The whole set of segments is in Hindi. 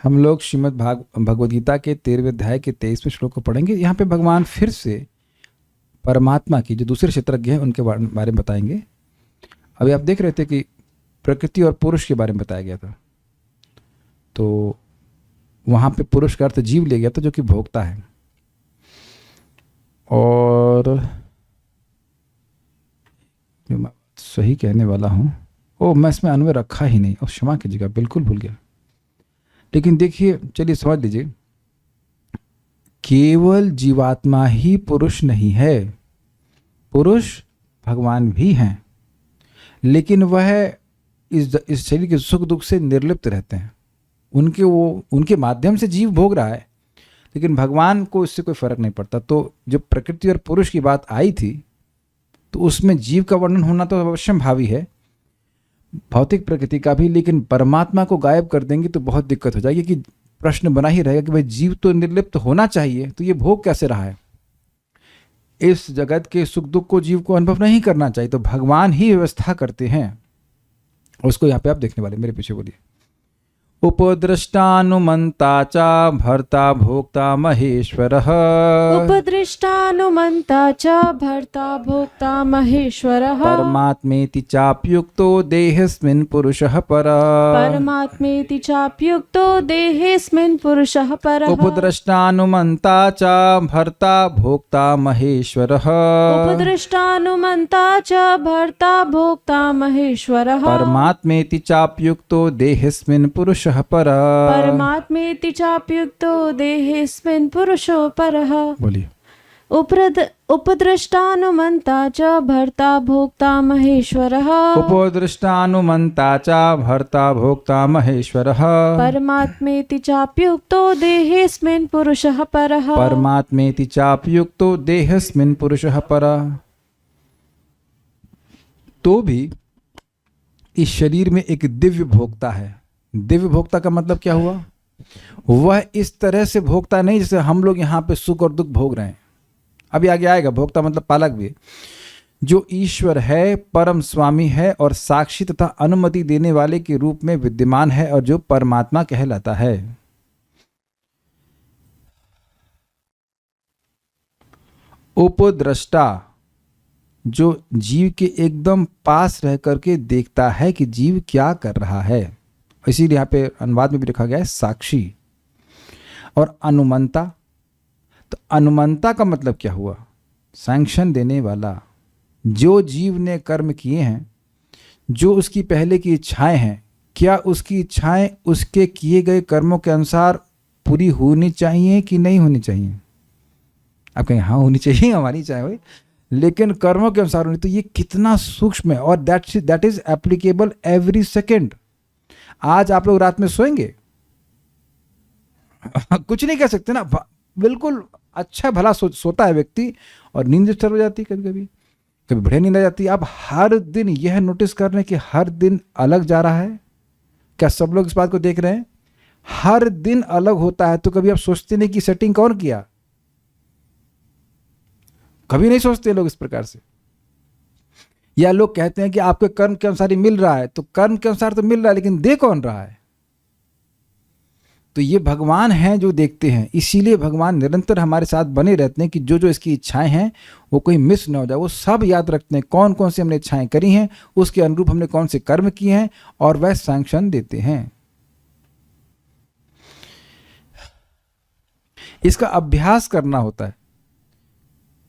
हम लोग श्रीमद् भगवद गीता के 13वें अध्याय के 23वें श्लोक को पढ़ेंगे। यहाँ पे भगवान फिर से परमात्मा की जो दूसरे क्षेत्रज्ञ हैं उनके बारे में बताएंगे। अभी आप देख रहे थे कि प्रकृति और पुरुष के बारे में बताया गया था, तो वहाँ पे पुरुष का अर्थ जीव ले गया था जो कि भोक्ता है। और मैं सही कहने वाला हूँ, मैं इसमें अन्वय रखा ही नहीं, और क्षमा कीजिएगा, बिल्कुल भूल गया। लेकिन देखिए, चलिए समझ लीजिए, केवल जीवात्मा ही पुरुष नहीं है, पुरुष भगवान भी हैं, लेकिन वह इस शरीर के सुख दुख से निर्लिप्त रहते हैं। उनके माध्यम से जीव भोग रहा है, लेकिन भगवान को इससे कोई फर्क नहीं पड़ता। तो जब प्रकृति और पुरुष की बात आई थी तो उसमें जीव का वर्णन होना तो अवश्य भावी है, भौतिक प्रकृति का भी, लेकिन परमात्मा को गायब कर देंगे तो बहुत दिक्कत हो जाएगी। कि प्रश्न बना ही रहेगा कि भाई जीव तो निर्लिप्त होना चाहिए, तो ये भोग कैसे रहा है? इस जगत के सुख दुख को जीव को अनुभव नहीं करना चाहिए, तो भगवान ही व्यवस्था करते हैं। उसको यहाँ पे आप देखने वाले, मेरे पीछे बोलिए। उपद्रष्टानुमंता च भर्ता भोक्ता महेश्वरः। उपदृष्टानुमन्ता च भर्ता भोक्ता महेश्वरः। परमात्मेति चाप्युक्तो देहेऽस्मिन् पुरुषः परः। परमात्मेति चाप्युक्तो देहेऽस्मिन् पुरुषः परः। उपद्रष्टानुमंता च भर्ता भोक्ता महेश्वरः। उपदृष्टानुमन्ता च भर्ता भोक्ता महेश्वरः। परमात्मेति चाप्युक्तो देहेऽस्मिन् पुरुषः परः। परमात्मेति चाप्युक्तो देहेऽस्मिन् पुरुषो परः। बोलिए। उपदृष्टानुमन्ता च भर्ता भोक्ता महेश्वरः। उपदृष्टानुमन्ता च भर्ता भोक्ता महेश्वरः। परमात्मेति चाप्युक्तो देहेऽस्मिन् पुरुषः परः। परमात्मेति चाप्युक्तो देहेऽस्मिन् पुरुषः परः। तो भी इस शरीर में एक दिव्य भोक्ता है। दिव्य भोक्ता का मतलब क्या हुआ? वह इस तरह से भोक्ता नहीं जैसे हम लोग यहाँ पे सुख और दुख भोग रहे हैं। अभी आगे आएगा, भोक्ता मतलब पालक भी, जो ईश्वर है, परम स्वामी है और साक्षी तथा अनुमति देने वाले के रूप में विद्यमान है, और जो परमात्मा कहलाता है। उपद्रष्टा जो जीव के एकदम पास रह करके देखता है कि जीव क्या कर रहा है, इसीलिए यहाँ पे अनुवाद में भी लिखा गया है साक्षी। और अनुमंता, तो अनुमंता का मतलब क्या हुआ? सैंक्शन देने वाला। जो जीव ने कर्म किए हैं, जो उसकी पहले की इच्छाएं हैं, क्या उसकी इच्छाएं उसके किए गए कर्मों के अनुसार पूरी होनी चाहिए कि नहीं होनी चाहिए? आप कहें हाँ होनी चाहिए, हमारी इच्छाएं हुई, लेकिन कर्मों के अनुसार होनी। तो ये कितना सूक्ष्म है, और that is applicable every second. आज आप लोग रात में सोएंगे कुछ नहीं कह सकते ना, बिल्कुल अच्छा भला सोता है व्यक्ति और नींद डिस्टर्ब हो जाती है, कभी कभी बढ़िया नींद आ जाती है। आप हर दिन यह नोटिस कर रहे हैं कि हर दिन अलग जा रहा है? क्या सब लोग इस बात को देख रहे हैं? हर दिन अलग होता है, तो कभी आप सोचते नहीं कि सेटिंग कौन किया? कभी नहीं सोचते लोग इस प्रकार से। या लोग कहते हैं कि आपके कर्म के अनुसार ही मिल रहा है, तो कर्म के अनुसार तो मिल रहा है, लेकिन दे कौन रहा है? तो ये भगवान हैं जो देखते हैं। इसीलिए भगवान निरंतर हमारे साथ बने रहते हैं कि जो जो इसकी इच्छाएं हैं वो कोई मिस ना हो जाए। वो सब याद रखते हैं कौन कौन सी हमने इच्छाएं करी हैं, उसके अनुरूप हमने कौन से कर्म किए हैं, और वह सैंक्शन देते हैं। इसका अभ्यास करना होता है।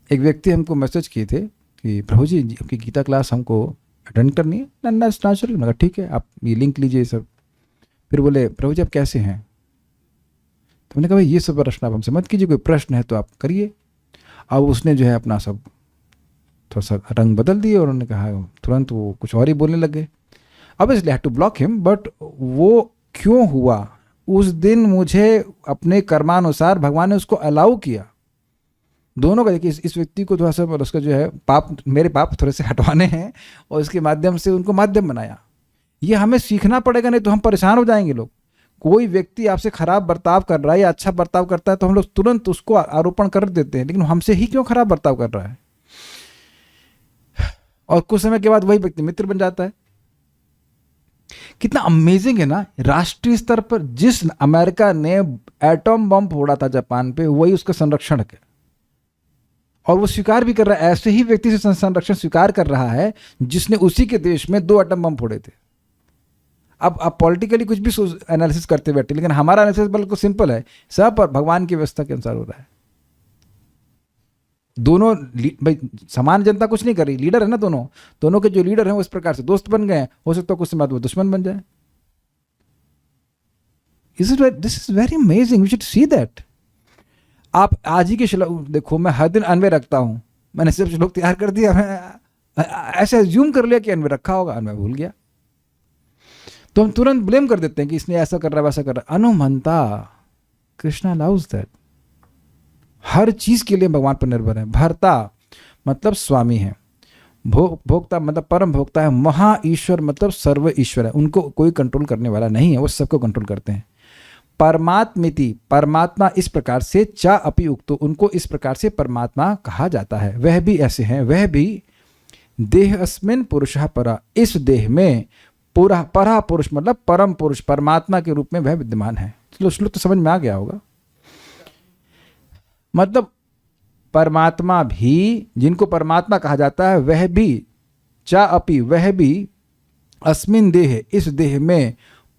एक व्यक्ति हमको मैसेज किए थे कि प्रभु जी आपकी गीता क्लास हमको अटेंड करनी है, नन्ना नेचुरल। मैंने कहा ठीक है, आप ये लिंक लीजिए सब। फिर बोले प्रभु जी आप कैसे हैं? तो मैंने कहा भाई ये सब प्रश्न आप हमसे मत कीजिए, कोई प्रश्न है तो आप करिए। अब उसने जो है अपना सब थोड़ा सा रंग बदल दिए, और उन्होंने कहा तुरंत वो कुछ और ही बोलने लगे। अब इसलिए had to block him. But वो क्यों हुआ? उस दिन मुझे अपने कर्मानुसार भगवान ने उसको अलाउ किया। दोनों का देखिए, इस व्यक्ति को थोड़ा सा उसका जो है पाप, मेरे पाप थोड़े से हटवाने हैं, और इसके माध्यम से उनको माध्यम बनाया। ये हमें सीखना पड़ेगा, नहीं तो हम परेशान हो जाएंगे लोग। कोई व्यक्ति आपसे खराब बर्ताव कर रहा है या अच्छा बर्ताव करता है तो हम लोग तुरंत उसको आरोपण कर देते हैं, लेकिन हमसे ही क्यों खराब बर्ताव कर रहा है? और कुछ समय के बाद वही व्यक्ति मित्र बन जाता है। कितना अमेजिंग है ना, राष्ट्रीय स्तर पर जिस अमेरिका ने एटॉम बम फोड़ा था जापान पे, वही उसका संरक्षण है, और वो स्वीकार भी कर रहा है, ऐसे ही व्यक्ति से संरक्षण स्वीकार कर रहा है जिसने उसी के देश में 2 एटम बम फोड़े थे। अब आप पॉलिटिकली कुछ भी एनालिसिस करते बैठे, लेकिन हमारा एनालिसिस बिल्कुल सिंपल है, सब पर भगवान की व्यवस्था के अनुसार हो रहा है। दोनों भाई समान जनता कुछ नहीं कर रही, लीडर है ना दोनों, दोनों के जो लीडर हैं वो इस प्रकार से दोस्त बन गए हैं, हो सकता है कुछ समय बाद वो दुश्मन बन जाए। This is very amazing, we should see that. आप आज ही के श्लोक देखो, मैं हर दिन अन्वय रखता हूं, मैंने सिर्फ श्लोक तैयार कर दिया, मैं ऐसे अज्यूम कर लिया कि अन्वय रखा होगा, अन्वय भूल गया, तो हम तुरंत ब्लेम कर देते हैं कि इसने ऐसा कर रहा है वैसा कर रहा है। अनुमंता, कृष्णा अलाउज दैट। हर चीज के लिए भगवान पर निर्भर है। भर्ता मतलब स्वामी है, भोक्ता मतलब परम भोक्ता है, महा ईश्वर मतलब सर्व ईश्वर है, उनको कोई कंट्रोल करने वाला नहीं है, वो सबको कंट्रोल करते हैं। परमात्मिति, परमात्मा इस प्रकार से, चा अपि उक्तो, उनको इस प्रकार से परमात्मा कहा जाता है। वह भी ऐसे हैं, वह भी देह अस्मिन पुरुषः परा, इस देह में पूरा परा पुरुष मतलब परम पुरुष परमात्मा के रूप में वह विद्यमान है। चलो श्लोक तो समझ में आ गया होगा। मतलब परमात्मा भी, जिनको परमात्मा कहा जाता है, वह भी चा अपि, वह भी अस्मिन देह, इस देह में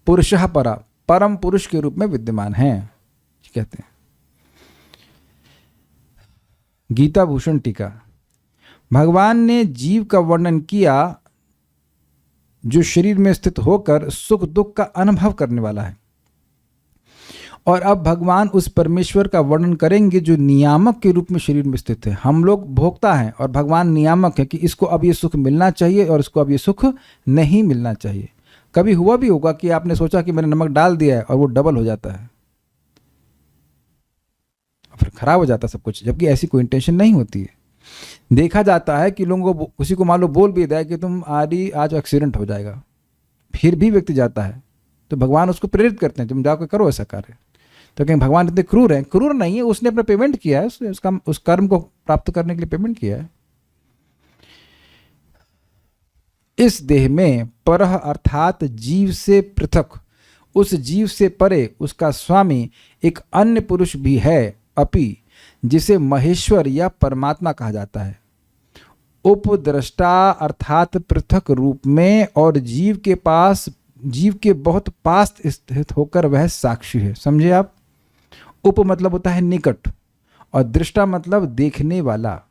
पुरुषः परा, परम पुरुष के रूप में विद्यमान है कहते हैं। गीता भूषण टीका। भगवान ने जीव का वर्णन किया जो शरीर में स्थित होकर सुख दुख का अनुभव करने वाला है, और अब भगवान उस परमेश्वर का वर्णन करेंगे जो नियामक के रूप में शरीर में स्थित है। हम लोग भोक्ता हैं और भगवान नियामक है कि इसको अब ये सुख मिलना चाहिए और इसको अब ये सुख नहीं मिलना चाहिए। कभी हुआ भी होगा कि आपने सोचा कि मैंने नमक डाल दिया है और वो डबल हो जाता है, फिर खराब हो जाता है सब कुछ, जबकि ऐसी कोई इंटेंशन नहीं होती है। देखा जाता है कि लोगों को, किसी को मान लो बोल भी दिया कि तुम आज एक्सीडेंट हो जाएगा, फिर भी व्यक्ति जाता है, तो भगवान उसको प्रेरित करते हैं तुम जाकर करो ऐसा कार्य। तो कहीं भगवान इतने क्रूर हैं? क्रूर नहीं है, उसने अपना पेमेंट किया है, उस कर्म को प्राप्त करने के लिए पेमेंट किया है। इस देह में परह अर्थात जीव से पृथक, उस जीव से परे उसका स्वामी एक अन्य पुरुष भी है, अपि, जिसे महेश्वर या परमात्मा कहा जाता है। उपद्रष्टा अर्थात पृथक रूप में और जीव के बहुत पास स्थित होकर वह साक्षी है। समझे आप? उप मतलब होता है निकट, और दृष्टा मतलब देखने वाला।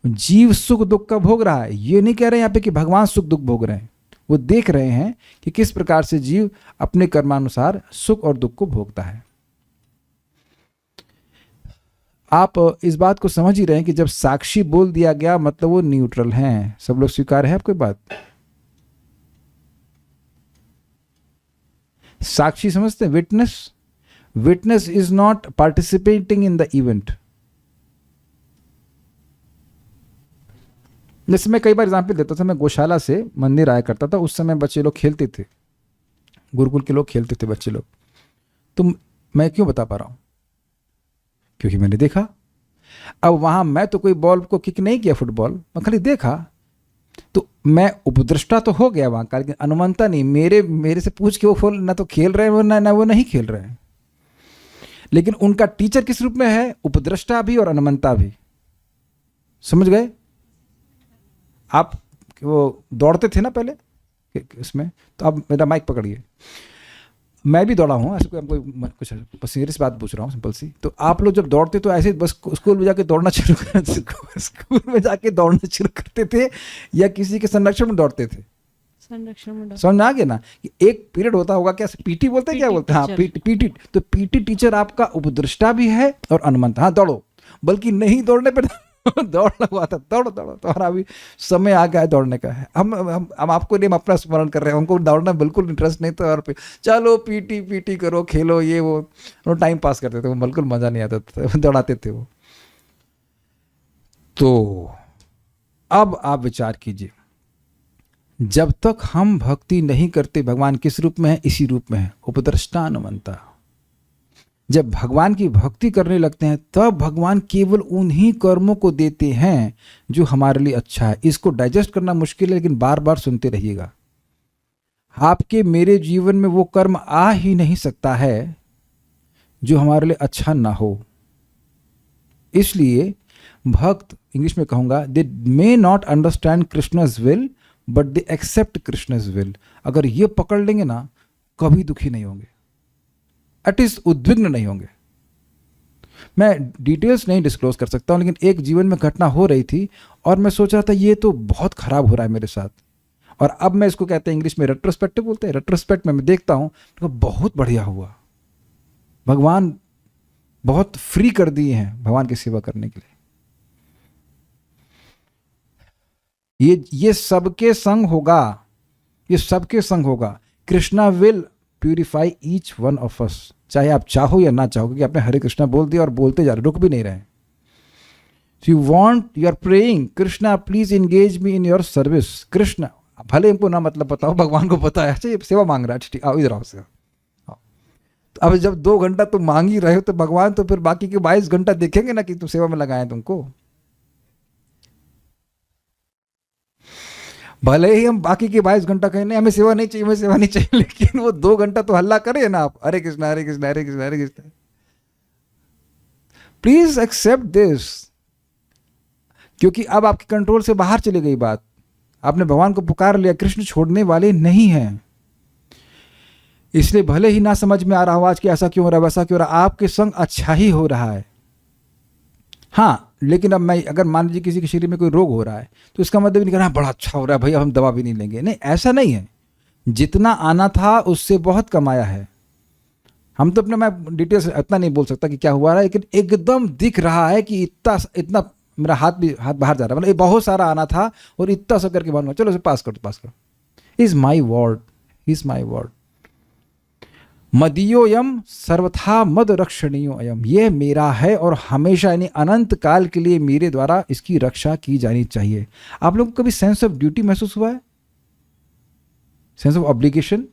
जीव सुख दुख का भोग रहा है, ये नहीं कह रहे यहाँ पे कि भगवान सुख दुख भोग रहे हैं, वो देख रहे हैं कि किस प्रकार से जीव अपने कर्मानुसार सुख और दुख को भोगता है। आप इस बात को समझ ही रहे हैं कि जब साक्षी बोल दिया गया मतलब वो न्यूट्रल हैं। सब लोग स्वीकार है आपको बात? साक्षी समझते हैं? Witness is not participating in the event. जैसे मैं कई बार एग्जाम्पल देता था, मैं गौशाला से मंदिर आया करता था, उस समय बच्चे लोग खेलते थे, गुरुकुल के लोग खेलते थे बच्चे लोग। तो मैं क्यों बता पा रहा हूं? क्योंकि मैंने देखा। अब वहां मैं तो कोई बॉल को किक नहीं किया, फुटबॉल मैं खाली देखा, तो मैं उपद्रष्टा तो हो गया वहां का, लेकिन अनुमंता नहीं। मेरे से पूछ के वो ना तो खेल रहे हैं ना वो नहीं खेल रहे हैं। लेकिन उनका टीचर किस रूप में है? उपद्रष्टा भी और अनुमंता भी। समझ गए आप? वो दौड़ते थे ना पहले इसमें, तो अब मेरा माइक पकड़िए। मैं भी दौड़ा हूँ, ऐसे कोई कुछ बस सीरियस बात पूछ रहा हूँ, सिंपल सी। तो आप लोग जब दौड़ते तो ऐसे बस स्कूल में जाके दौड़ना शुरू करते थे या किसी के संरक्षण में दौड़ते थे? संरक्षण में। समझ में आ गया ना कि एक पीरियड होता होगा, क्या पीटी बोलते हैं, क्या बोलते हैं? हाँ, पीटी। तो पीटी टीचर आपका उपद्रष्टा भी है और अनुमंता। हाँ दौड़ो, बल्कि नहीं दौड़ने पर दौड़ लगवा था, दौड़ो तुम्हारा अभी समय आ गया है दौड़ने का है। हम आपको नहीं, हम अपना स्मरण कर रहे हैं, हमको दौड़ना बिल्कुल इंटरेस्ट नहीं था, और चलो पीटी करो, खेलो, ये वो टाइम पास करते थे, वो बिल्कुल मजा नहीं आता था, दौड़ाते थे वो। तो अब आप विचार कीजिए, जब तक हम भक्ति नहीं करते, भगवान किस रूप में है? इसी रूप में है, उपद्रष्टा अनुमंता। जब भगवान की भक्ति करने लगते हैं तब भगवान केवल उन्हीं कर्मों को देते हैं जो हमारे लिए अच्छा है। इसको डाइजेस्ट करना मुश्किल है, लेकिन बार बार सुनते रहिएगा। आपके मेरे जीवन में वो कर्म आ ही नहीं सकता है जो हमारे लिए अच्छा ना हो। इसलिए भक्त, इंग्लिश में कहूँगा, they may not understand Krishna's will but they accept Krishna's will. अगर ये पकड़ लेंगे ना, कभी दुखी नहीं होंगे, एटलीस्ट उद्विग्न नहीं होंगे। मैं डिटेल्स नहीं डिस्क्लोज कर सकता हूँ, लेकिन एक जीवन में घटना हो रही थी और मैं सोच रहा था ये तो बहुत खराब हो रहा है मेरे साथ। और अब मैं इसको कहते हैं, इंग्लिश में रेट्रोस्पेक्टिव बोलते हैं, रेट्रोस्पेक्ट में मैं देखता हूँ तो बहुत बढ़िया हुआ। भगवान बहुत फ्री कर दिए हैं भगवान की सेवा करने के लिए। ये सबके संग होगा, ये सबके संग होगा। Krishna will purify each one of us, चाहे आप चाहो या ना चाहो, क्योंकि आपने हरे कृष्णा बोल दिया और बोलते जा रहे, रुक भी नहीं रहे। You want, you are praying, Krishna please engage me in your service. Krishna, भले हमको ना मतलब बताओ, भगवान को पता है, अच्छा ये सेवा मांग रहा है, ठीक, आओ इधर आओ सेवा। अब जब 2 घंटा तुम मांग ही रहे हो तो भगवान तो फिर बाकी के 22 घंटा देखेंगे ना कि तुम सेवा में लगाए तुमको। भले ही हम बाकी के 22 घंटा कहें नहीं हमें सेवा नहीं चाहिए, हमें सेवा नहीं चाहिए, लेकिन वो 2 घंटा तो हल्ला करे ना आप, हरे कृष्णा हरे कृष्णा हरे कृष्णा हरे कृष्णा। प्लीज एक्सेप्ट दिस, क्योंकि अब आपके कंट्रोल से बाहर चली गई बात। आपने भगवान को पुकार लिया, कृष्ण छोड़ने वाले नहीं हैं। इसलिए भले ही ना समझ में आ रहा हो आज कि ऐसा क्यों हो रहा है वैसा क्यों हो रहा है, आपके संग अच्छा ही हो रहा है। हाँ, लेकिन अब मैं अगर मान लीजिए किसी के शरीर में कोई रोग हो रहा है तो इसका मतलब नहीं कहना बड़ा अच्छा हो रहा है भैया हम दवा भी नहीं लेंगे, नहीं, ऐसा नहीं है। जितना आना था उससे बहुत कमाया है। हम तो अपने, मैं डिटेल्स इतना नहीं बोल सकता कि क्या हुआ है, लेकिन एकदम दिख रहा है कि इतना मेरा हाथ बाहर जा रहा है, मतलब बहुत सारा आना था और इतना सा करके बनवा, चलो उसे पास करो। Is my word, is my word. मदीयोयम सर्वथा मद रक्षणीयो अयम, ये मेरा है और हमेशा यानी अनंत काल के लिए मेरे द्वारा इसकी रक्षा की जानी चाहिए। आप लोगों को कभी सेंस ऑफ ड्यूटी महसूस हुआ है, सेंस ऑफ ऑब्लिगेशन,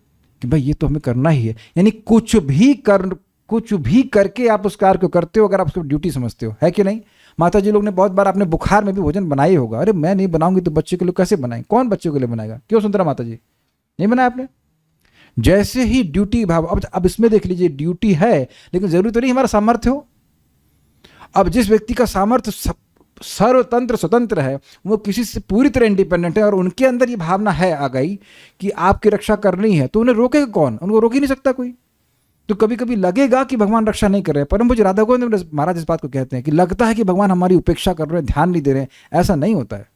कि भाई ये तो हमें करना ही है, यानी कुछ भी करके आप उस कार्य को करते हो अगर आप उसको ड्यूटी समझते हो, है कि नहीं। माता जी लोग ने बहुत बार अपने बुखार में भी भोजन बनाया होगा, अरे मैं नहीं बनाऊंगी तो बच्चे के लिए कैसे बनाएं, कौन बच्चों के लिए बनाएगा, क्यों सुंदरा माता जी नहीं बनाया आपने। जैसे ही ड्यूटी भाव, अब इसमें देख लीजिए ड्यूटी है लेकिन जरूरी तो नहीं हमारा सामर्थ्य हो। अब जिस व्यक्ति का सामर्थ्य सर्वतंत्र स्वतंत्र है, वो किसी से पूरी तरह इंडिपेंडेंट है और उनके अंदर ये भावना है आ गई कि आपकी रक्षा करनी है, तो उन्हें रोकेगा कौन, उनको रोक ही नहीं सकता कोई। तो कभी कभी लगेगा कि भगवान रक्षा नहीं कर रहे हैं, परम पूज्य राधा गोविंद महाराज इस बात को कहते हैं कि लगता है कि भगवान हमारी उपेक्षा कर रहे हैं, ध्यान नहीं दे रहे हैं, ऐसा नहीं होता है।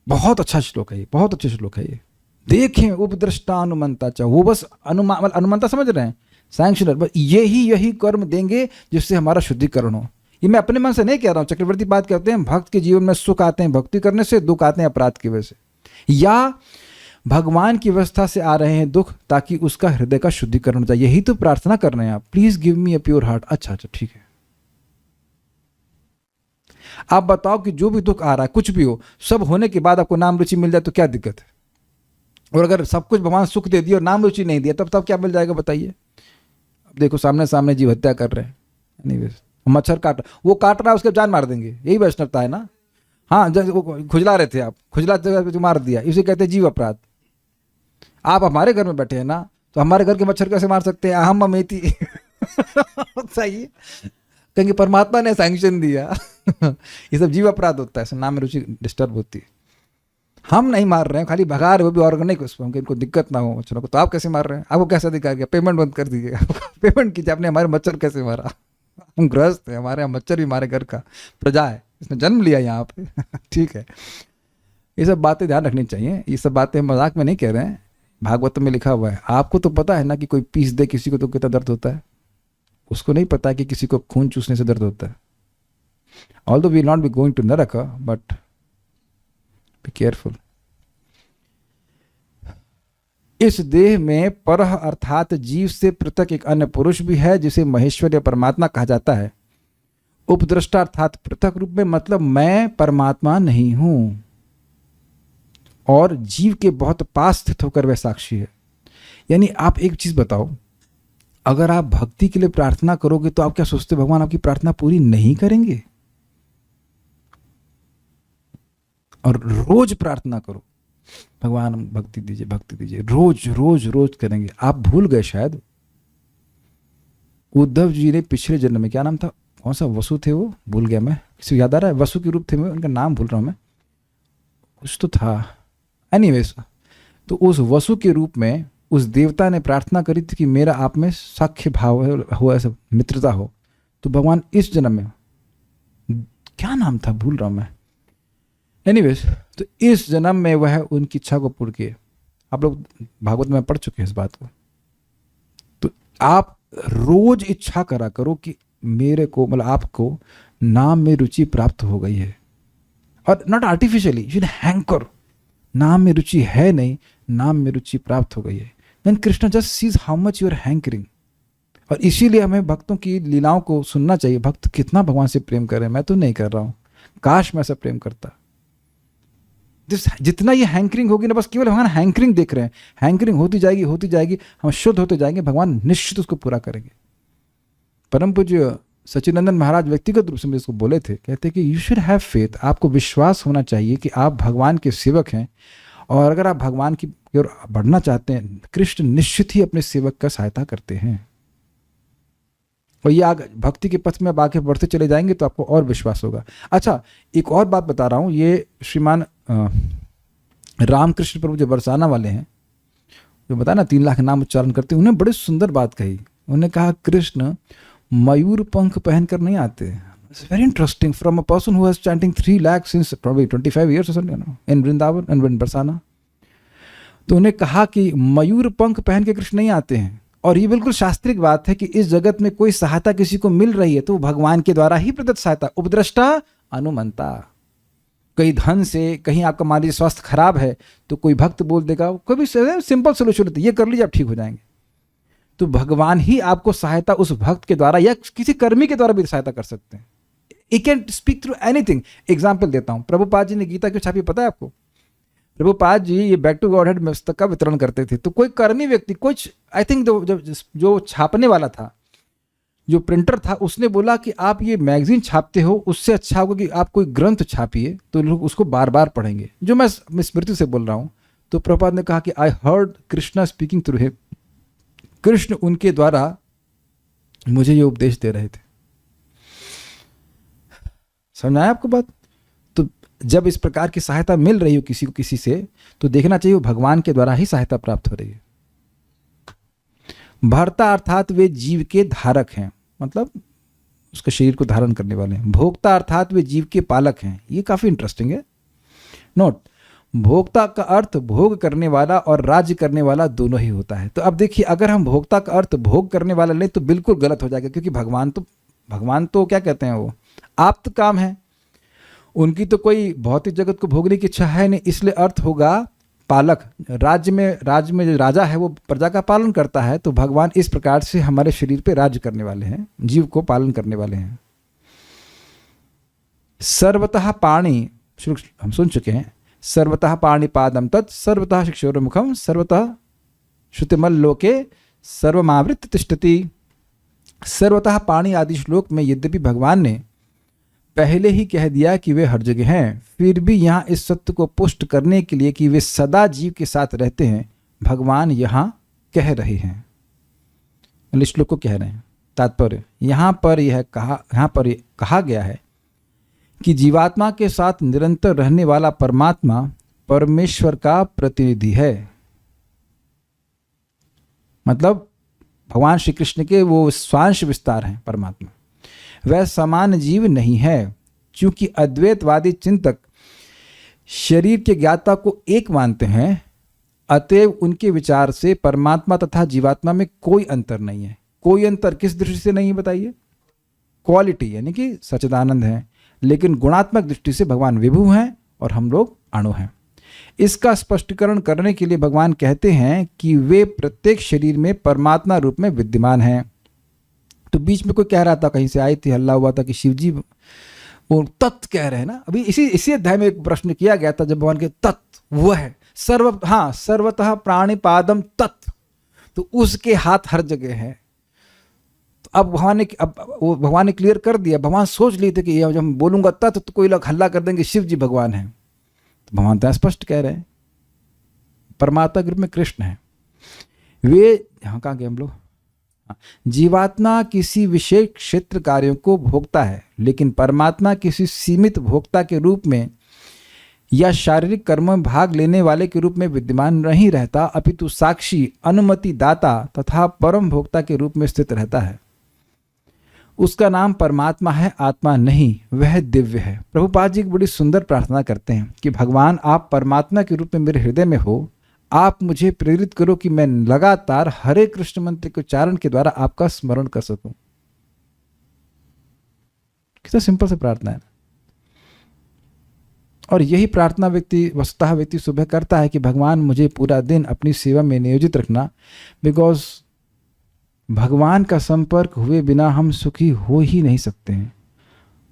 बहुत अच्छा श्लोक है ये, बहुत अच्छा श्लोक है ये। देखें उपद्रष्टा अनुमंता चाह, वो बस अनुमंता समझ रहे हैं, सैंक्शनर, बस यही कर्म देंगे जिससे हमारा शुद्धिकरण हो। ये मैं अपने मन से नहीं कह रहा हूँ, चक्रवर्ती बात कहते हैं भक्त के जीवन में सुख आते हैं भक्ति करने से, दुख आते हैं अपराध की वजह से, या भगवान की व्यवस्था से आ रहे हैं दुख ताकि उसका हृदय का शुद्धिकरण हो जाए। यही तो प्रार्थना कर रहे हैं आप, please give me a pure heart. अच्छा ठीक है, आप बताओ कि जो भी दुख आ रहा है कुछ भी हो, सब होने के बाद आपको नाम रुचि मिल जाए तो क्या दिक्कत है। और अगर सब कुछ भगवान सुख दे दिया और नाम रुचि नहीं दिया तब क्या मिल जाएगा बताइए। अब देखो सामने जीव हत्या कर रहे हैं, एनीवेज मच्छर वो काट रहा है, उसके जान मार देंगे, यही वैष्णवता है ना। हाँ, वो खुजला रहे थे आप, खुजला मार दिया, इसे कहते हैं जीव अपराध। आप हमारे घर में बैठे हैं ना, तो हमारे घर के मच्छर कैसे मार सकते हैं, अहम ममेति सही है, कहेंगे परमात्मा ने सैंक्शन दिया ये सब जीव अपराध होता है, नाम में रुचि डिस्टर्ब होती है। हम नहीं मार रहे हैं, खाली भगा रहे, वो भी ऑर्गेनिक, उसमें इनको दिक्कत ना हो मच्छरों को। तो आप कैसे मार रहे हैं, आपको कैसा दिखा गया, पेमेंट बंद कर दीजिए पेमेंट कीजिए, आपने हमारे मच्छर कैसे मारा हम गृहस्थ हैं, हमारे यहाँ मच्छर भी हमारे घर का प्रजा है, इसने जन्म लिया यहाँ पे ठीक है। ये सब बातें ध्यान रखनी चाहिए, ये सब बातें मजाक में नहीं कह रहे हैं, भागवत में लिखा हुआ है। आपको तो पता है ना कि कोई पीस दे किसी को तो कितना दर्द होता है, उसको नहीं पता कि किसी को खून चूसने से दर्द होता है। Although we not be going to narak, but be careful. इस देह में परह अर्थात जीव से पृथक एक अन्य पुरुष भी है जिसे महेश्वर या परमात्मा कहा जाता है। उपद्रष्टा अर्थात पृथक रूप में, मतलब मैं परमात्मा नहीं हूं और जीव के बहुत पास स्थित होकर वह साक्षी है। यानी आप एक चीज बताओ, अगर आप भक्ति के लिए प्रार्थना करोगे तो आप क्या सोचते भगवान आपकी प्रार्थना पूरी नहीं करेंगे। और रोज प्रार्थना करो, भगवान भक्ति दीजिए, भक्ति दीजिए, रोज रोज रोज करेंगे। आप भूल गए शायद, उद्धव जी ने पिछले जन्म में, क्या नाम था, कौन सा वसु थे वो, भूल गया मैं, किसी को याद आ रहा है, वसु के रूप थे, मैं उनका नाम भूल रहा हूँ मैं, कुछ तो था, एनीवेज, तो उस वसु के रूप में उस देवता ने प्रार्थना करी थी कि मेरा आप में साख्य भाव हो, ऐसा मित्रता हो। तो भगवान इस जन्म में, क्या नाम था भूल रहा हूँ मैं, एनीवेज, तो इस जन्म में वह उनकी इच्छा को पूर्ण किए। आप लोग भागवत में पढ़ चुके हैं इस बात को। तो आप रोज इच्छा करा करो कि मेरे को, मतलब आपको नाम में रुचि प्राप्त हो गई है, और नॉट आर्टिफिशियली, यू हैंकर, नाम में रुचि है नहीं, नाम में रुचि प्राप्त हो गई है। Then Krishna just sees how much you are hankering. और इसीलिए हमें भक्तों की लीलाओं को सुनना चाहिए। भक्त कितना भगवान से प्रेम कर रहे हैं, मैं तो नहीं कर रहा हूँ, काश मैं ऐसा प्रेम करता। जितना ये हैंकरिंग होगी ना, बस केवल भगवान हैंकरिंग देख रहे हैं, हैंकरिंग होती जाएगी, हम शुद्ध होते जाएंगे, भगवान निश्चित उसको पूरा करेंगे। परम पूज्य सच्चिदानंद महाराज व्यक्तिगत रूप से मुझे इसको बोले थे, कहते कि यू शुड हैव फेथ, आपको विश्वास होना चाहिए कि आप भगवान के सेवक हैं, और अगर आप भगवान की ओर बढ़ना चाहते हैं, कृष्ण निश्चित ही अपने सेवक का सहायता करते हैं। और ये आगे भक्ति के पथ में आप आगे बढ़ते चले जाएंगे तो आपको और विश्वास होगा। अच्छा, एक और बात बता रहा हूँ, ये श्रीमान रामकृष्ण प्रभु जो बरसाना वाले हैं, जो बताया ना 3 लाख नाम उच्चारण करते हैं, उन्हें बड़ी सुंदर बात कही। उन्होंने कहा कृष्ण मयूर पंख पहनकर नहीं आते। It's very interesting from a person who has chanting 3 lakh since probably 25 years or something, in Vrindavan and Barsana. तो उन्हें कहा कि मयूर पंख पहन के कृष्ण नहीं आते हैं, और ये बिल्कुल शास्त्रिक बात है कि इस जगत में कोई सहायता किसी को मिल रही है तो भगवान के द्वारा ही प्रदत्त सहायता, उपद्रष्टा अनुमंता। कहीं धन से, कहीं आपका मान लीजिए स्वास्थ्य खराब है तो कोई भक्त बोल देगा, कोई भी सिंपल सोल्यूशन होती है, ये कर लीजिए आप ठीक हो जाएंगे। तो भगवान ही आपको सहायता उस भक्त के द्वारा या किसी कर्मी के द्वारा भी सहायता कर सकते हैं। He can speak through anything. Example देता हूँ, प्रभुपाद जी ने गीता क्यों छापी पता है आपको? प्रभुपाद जी ये बैक टू गॉडहेड पुस्तक का वितरण करते थे, तो कोई कर्मी व्यक्ति, कुछ आई थिंक जो छापने वाला था, जो प्रिंटर था, उसने बोला कि आप ये मैगजीन छापते हो, उससे अच्छा होगा कि आप कोई ग्रंथ छापिए तो लोग उसको बार बार पढ़ेंगे, जो मैं स्मृति से बोल रहा हूँ। तो प्रभुपाद ने कहा कि I heard Krishna speaking through him, Krishna उनके द्वारा मुझे ये उपदेश दे रहे थे। समझ आया आपको बात? तो जब इस प्रकार की सहायता मिल रही हो किसी को किसी से, तो देखना चाहिए वो भगवान के द्वारा ही सहायता प्राप्त हो रही है। भर्ता अर्थात वे जीव के धारक हैं, मतलब उसके शरीर को धारण करने वाले हैं। भोक्ता अर्थात वे जीव के पालक हैं। ये काफी इंटरेस्टिंग है। नोट, भोक्ता का अर्थ भोग करने वाला और राज्य करने वाला दोनों ही होता है। तो अब देखिए, अगर हम भोक्ता का अर्थ भोग करने वाला लें तो बिल्कुल गलत हो जाएगा, क्योंकि भगवान तो क्या कहते हैं, वो आप्त काम है, उनकी तो कोई भौतिक जगत को भोगने की इच्छा है नहीं, इसलिए अर्थ होगा पालक। राज्य में जो राजा है वो प्रजा का पालन करता है, तो भगवान इस प्रकार से हमारे शरीर पे राज्य करने वाले हैं, जीव को पालन करने वाले हैं। सर्वतः पाणि, हम सुन चुके हैं, सर्वतः पाणिपादम तत् सर्वतः शिक्षोर्मुखम सर्वतः श्रुतिमल लोके सर्वमावृत तिष्ठति। सर्वतः पाणि आदि श्लोक में यद्यपि भगवान ने पहले ही कह दिया कि वे हर जगह हैं, फिर भी यहाँ इस सत्य को पुष्ट करने के लिए कि वे सदा जीव के साथ रहते हैं, भगवान यहाँ कह रहे हैं, श्लोक को कह रहे हैं। तात्पर्य यहाँ पर कहा गया है कि जीवात्मा के साथ निरंतर रहने वाला परमात्मा परमेश्वर का प्रतिनिधि है। मतलब भगवान श्री कृष्ण के वो स्वांश विस्तार हैं परमात्मा, वह समान जीव नहीं है। क्योंकि अद्वैतवादी चिंतक शरीर के ज्ञाता को एक मानते हैं, अतएव उनके विचार से परमात्मा तथा जीवात्मा में कोई अंतर नहीं है। कोई अंतर किस दृष्टि से नहीं है बताइए? क्वालिटी, यानी कि सच्चिदानंद है, लेकिन गुणात्मक दृष्टि से भगवान विभु हैं और हम लोग अणु हैं। इसका स्पष्टीकरण करने के लिए भगवान कहते हैं कि वे प्रत्येक शरीर में परमात्मा रूप में विद्यमान हैं। तो बीच में कोई कह रहा था, कहीं से आई थी, हल्ला हुआ था कि शिव जी वो तत्व कह रहे हैं ना। अभी इसी अध्याय में एक प्रश्न किया गया था, जब भगवान के तत्व वो है सर्वतः प्राणिपादम तत्व, तो उसके हाथ हर जगह है। तो अब भगवान ने क्लियर कर दिया। भगवान सोच लिए थे कि जब हम बोलूंगा तत्व तो कोई लोग हल्ला कर देंगे शिव जी भगवान है, तो भगवान तो स्पष्ट कह रहे हैं परमात्मा के रूप में कृष्ण है। वे यहाँ कहाँ गए हम लोग? जीवात्मा किसी विशेष क्षेत्र कार्यों को भोगता है, लेकिन परमात्मा किसी सीमित भोक्ता के रूप में या शारीरिक कर्मों में भाग लेने वाले के रूप में विद्यमान नहीं रहता, अपितु साक्षी, अनुमति दाता तथा परम भोक्ता के रूप में स्थित रहता है। उसका नाम परमात्मा है, आत्मा नहीं, वह दिव्य है। प्रभुपाद जी एक बड़ी सुंदर प्रार्थना करते हैं कि भगवान आप परमात्मा के रूप में मेरे हृदय में हो, आप मुझे प्रेरित करो कि मैं लगातार हरे कृष्ण मंत्र के उच्चारण के द्वारा आपका स्मरण कर सकूं। कितना सिंपल सा प्रार्थना है। और यही प्रार्थना व्यक्ति सुबह करता है कि भगवान मुझे पूरा दिन अपनी सेवा में नियोजित रखना, बिकॉज भगवान का संपर्क हुए बिना हम सुखी हो ही नहीं सकते हैं।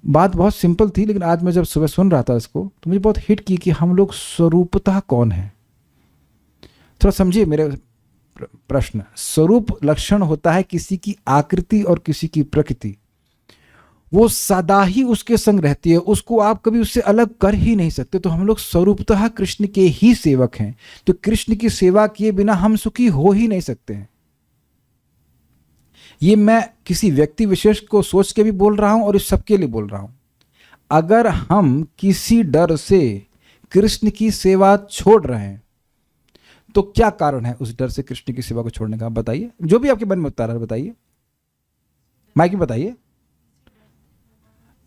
बात बहुत सिंपल थी, लेकिन आज मैं जब सुबह सुन रहा था इसको तो मुझे बहुत हिट की कि हम लोग स्वरूपतः कौन है। थोड़ा समझिए मेरे प्रश्न। स्वरूप लक्षण होता है किसी की आकृति और किसी की प्रकृति, वो सदा ही उसके संग रहती है, उसको आप कभी उससे अलग कर ही नहीं सकते। तो हम लोग स्वरूपतः कृष्ण के ही सेवक हैं, तो कृष्ण की सेवा किए बिना हम सुखी हो ही नहीं सकते हैं। ये मैं किसी व्यक्ति विशेष को सोच के भी बोल रहा हूं और इस सबके लिए बोल रहा हूं। अगर हम किसी डर से कृष्ण की सेवा छोड़ रहे हैं तो क्या कारण है उस डर से कृष्ण की सेवा को छोड़ने का? बताइए, जो भी आपके मन में उतारा है बताइए, माइक में बताइए।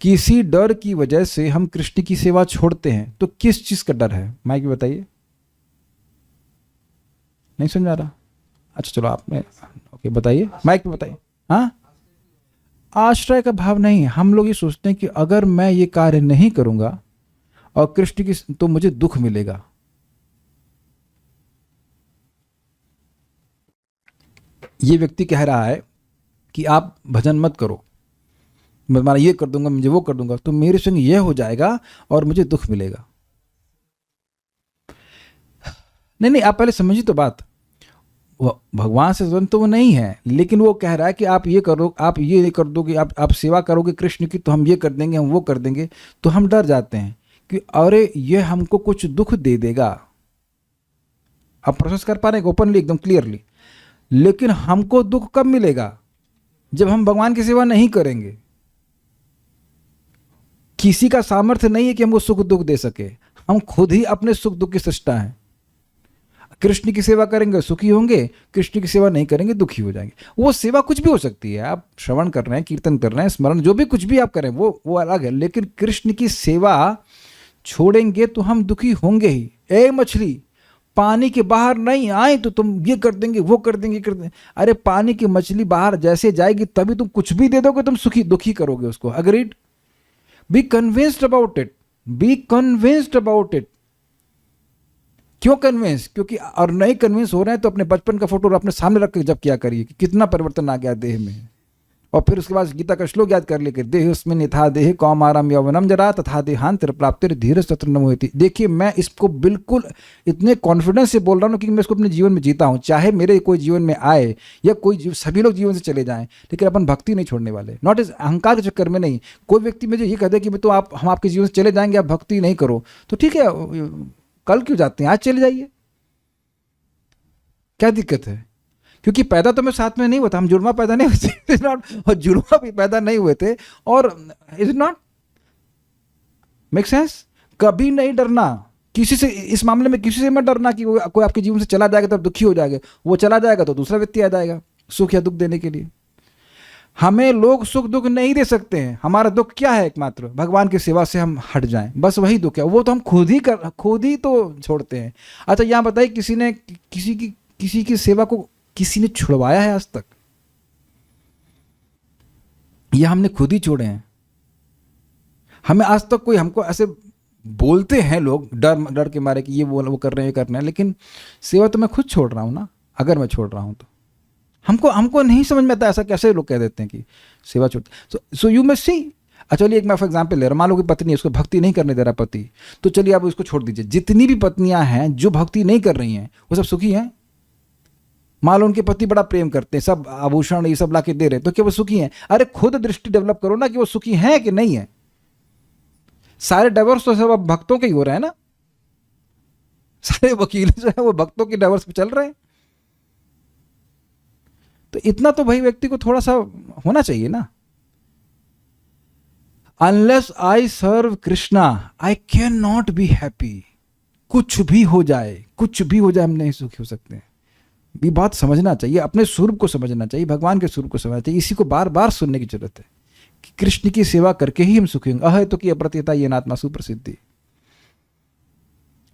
किसी डर की वजह से हम कृष्ण की सेवा छोड़ते हैं, तो किस चीज का डर है? माइक में बताइए। नहीं समझ आ रहा? अच्छा चलो आपने ओके बताइए, माइक में बताइए। हाँ, आश्रय का भाव नहीं। हम लोग ये सोचते हैं कि अगर मैं ये कार्य नहीं करूंगा और कृष्ण की तो मुझे दुख मिलेगा। ये व्यक्ति कह रहा है कि आप भजन मत करो, मैं ये कर दूंगा, मुझे वो कर दूंगा, तो मेरे संग ये हो जाएगा और मुझे दुख मिलेगा। नहीं, आप पहले समझिए तो बात। भगवान से स्वतंत्र तो वो नहीं है, लेकिन वो कह रहा है कि आप ये करो, आप ये कर दोगे, आप सेवा करोगे कृष्ण की तो हम ये कर देंगे, हम वो कर देंगे। तो हम डर जाते हैं कि अरे ये हमको कुछ दुख दे देगा। आप प्रोसेस कर पा रहे हैं ओपनली, एकदम क्लियरली। लेकिन हमको दुख कब मिलेगा? जब हम भगवान की सेवा नहीं करेंगे। किसी का सामर्थ्य नहीं है कि हमको सुख दुख दे सके, हम खुद ही अपने सुख दुख की सृष्टा हैं। कृष्ण की सेवा करेंगे सुखी होंगे, कृष्ण की सेवा नहीं करेंगे दुखी हो जाएंगे। वो सेवा कुछ भी हो सकती है, आप श्रवण कर रहे हैं, कीर्तन कर रहे हैं, स्मरण जो भी कुछ भी आप करें वो अलग है। लेकिन कृष्ण की सेवा छोड़ेंगे तो हम दुखी होंगे ही। ए मछली, पानी के बाहर नहीं आए तो तुम ये कर देंगे, वो कर देंगे, कर देंगे। अरे पानी की मछली बाहर जैसे जाएगी तभी तुम कुछ भी दे दोगे, तुम दुखी करोगे उसको। Agreed? Be convinced about it, be convinced about it. क्यों कन्विंस? क्योंकि और नहीं कन्विंस हो रहे हैं तो अपने बचपन का फोटो अपने सामने रख के जब क्या करिए कि कितना परिवर्तन आ गया देह में। और फिर उसके बाद गीता का श्लोक याद कर लेकर, देह उसमें निथा देह कौमारम यौवनम जरा तथा देहांतर प्राप्तिर धीरज तत्र न मोहिति। देखिए मैं इसको बिल्कुल इतने कॉन्फिडेंस से बोल रहा हूँ क्योंकि मैं इसको अपने जीवन में जीता हूँ। चाहे मेरे कोई जीवन में आए या कोई सभी लोग जीवन से चले जाएं, लेकिन अपन भक्ति नहीं छोड़ने वाले। नॉट इज अहंकार के चक्कर में नहीं। कोई व्यक्ति मुझे ये कह दे कि तो हम आपके जीवन से चले जाएंगे, आप भक्ति नहीं करो, तो ठीक है, कल क्यों जाते हैं, आज चले जाइए, क्या दिक्कत है? क्योंकि पैदा तो मैं साथ में नहीं हुआ था, हम जुड़वा पैदा नहीं हुए थे और जुड़वा भी पैदा नहीं हुए थे। और is it not make sense? कभी नहीं डरना किसी से, इस मामले में किसी से मत डरना कि वो कोई आपके जीवन से चला जाएगा तो आप दुखी हो जाएगा। वो चला जाएगा तो दूसरा व्यक्ति आ जाएगा सुख या दुख देने के लिए। हमें लोग सुख दुख नहीं दे सकते हैं। हमारा दुख क्या है? एकमात्र भगवान की सेवा से हम हट जाएं, बस वही दुख है। वो तो हम खुद ही तो छोड़ते हैं। अच्छा यहाँ बताइए, किसी की सेवा को किसी ने छुड़वाया है आज तक? या हमने खुद ही छोड़े हैं? हमें आज तक कोई हमको ऐसे बोलते हैं लोग डर के मारे कि ये वो कर रहे हैं, ये कर रहे हैं, लेकिन सेवा तो मैं खुद छोड़ रहा हूं ना। अगर मैं छोड़ रहा हूं तो हमको नहीं समझ में आता ऐसा कैसे लोग कह देते हैं कि सेवा छोड़। So you must see. चलिए एक मैं फॉर एग्जाम्पल ले रहा हूं, मान लो कि पत्नी है, उसको भक्ति नहीं करने दे रहा पति, तो चलिए आप उसको छोड़ दीजिए। जितनी भी पत्नियां हैं जो भक्ति नहीं कर रही हैं वो सब सुखी हैं। मान लो उनके पति बड़ा प्रेम करते हैं, सब आभूषण ये सब ला के दे रहे हैं, तो क्या वो सुखी हैं? अरे खुद दृष्टि डेवलप करो ना कि वो सुखी हैं कि नहीं है। सारे डाइवोर्स तो सब अब भक्तों के ही हो रहे हैं ना, सारे वकील जो है वो भक्तों की डाइवर्स पे चल रहे हैं। तो इतना तो भाई व्यक्ति को थोड़ा सा होना चाहिए ना। Unless I serve Krishna I can not be happy. कुछ भी हो जाए, कुछ भी हो जाए, हम नहीं सुखी हो सकते हैं। ये बात समझना चाहिए, अपने स्वरूप को समझना चाहिए, भगवान के स्वरूप को समझना चाहिए। इसी को बार बार सुनने की जरूरत है कि कृष्ण की सेवा करके ही हम सुखी होंगे। अह तो की अप्रत्यता ये नात्मा सुप्रसिद्धि।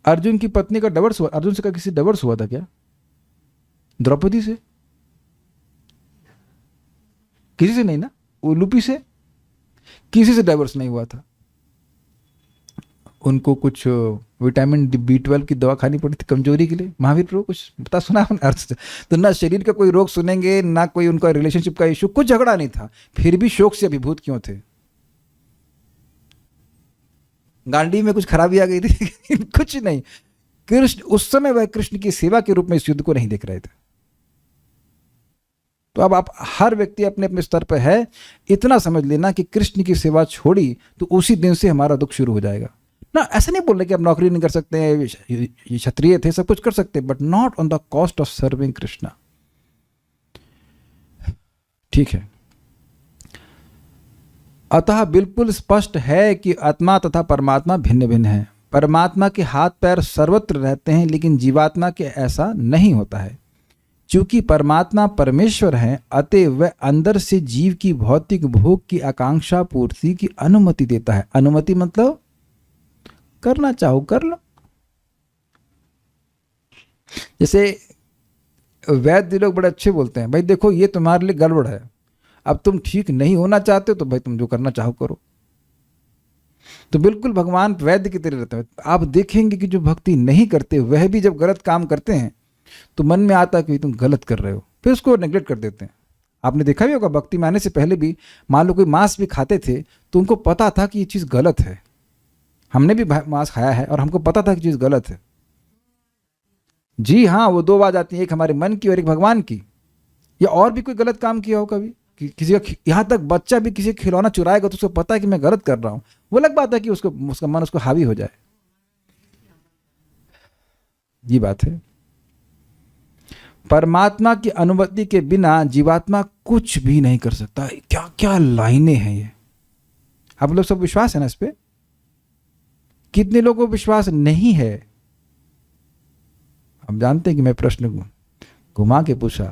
अर्जुन की पत्नी का डिवोर्स हुआ, अर्जुन से का किसी डिवोर्स हुआ था क्या? द्रौपदी से? किसी से नहीं ना। उलूपी से? किसी से डाइवर्स नहीं हुआ था। उनको कुछ विटामिन B12 की दवा खानी पड़ी थी कमजोरी के लिए। महावीर प्रभु कुछ बता सुना अर्थ से? तो ना शरीर का कोई रोग सुनेंगे, ना कोई उनका रिलेशनशिप का इशू, कुछ झगड़ा नहीं था, फिर भी शोक से अभिभूत क्यों थे? गांडी में कुछ खराबी आ गई थी? कुछ नहीं। कृष्ण उस समय वह कृष्ण की सेवा के रूप में इस युद्ध को नहीं देख रहे थे। तो अब आप हर व्यक्ति अपने अपने स्तर पर है, इतना समझ लेना कि कृष्ण की सेवा छोड़ी तो उसी दिन से हमारा दुख शुरू हो जाएगा ना। ऐसा नहीं बोल रहे कि आप नौकरी नहीं कर सकते, ये क्षत्रिय थे, सब कुछ कर सकते, but not on the cost of serving Krishna. ठीक है। अतः बिल्कुल स्पष्ट है कि आत्मा तथा परमात्मा भिन्न भिन्न है। परमात्मा के हाथ पैर सर्वत्र रहते हैं, लेकिन जीवात्मा के ऐसा नहीं होता है। चूंकि परमात्मा परमेश्वर हैं, अतः वह अंदर से जीव की भौतिक भोग की आकांक्षा पूर्ति की अनुमति देता है। अनुमति मतलब करना चाहो कर लो। जैसे वैद्य लोग बड़े अच्छे बोलते हैं, भाई देखो ये तुम्हारे लिए गड़बड़ है, अब तुम ठीक नहीं होना चाहते हो तो भाई तुम जो करना चाहो करो। तो बिल्कुल भगवान वैद्य की तरह रहते हैं। आप देखेंगे कि जो भक्ति नहीं करते वह भी जब गलत काम करते हैं तो मन में आता है कि तुम गलत कर रहे हो, फिर उसको नेग्लेक्ट कर देते हैं। आपने देखा भी होगा, भक्ति में आने से पहले भी मान लो कोई मांस भी खाते थे तो उनको पता था कि ये चीज़ गलत है। हमने भी मांस खाया है और हमको पता था कि चीज़ गलत है। जी हाँ, वो दो आवाज आती है, एक हमारे मन की और एक भगवान की। या और भी कोई गलत काम किया हो कभी कि किसी का, यहाँ तक बच्चा भी किसी खिलौना चुराएगा तो उसको पता है कि मैं गलत कर रहा हूँ, वो अलग बात है कि उसका मन उसको हावी हो जाए। ये बात है। परमात्मा की अनुमति के बिना जीवात्मा कुछ भी नहीं कर सकता। क्या क्या लाइनें हैं ये। आप लोग सब विश्वास है ना इस पे? कितने लोगों को विश्वास नहीं है? हम जानते हैं कि मैं प्रश्न घुमा के पूछा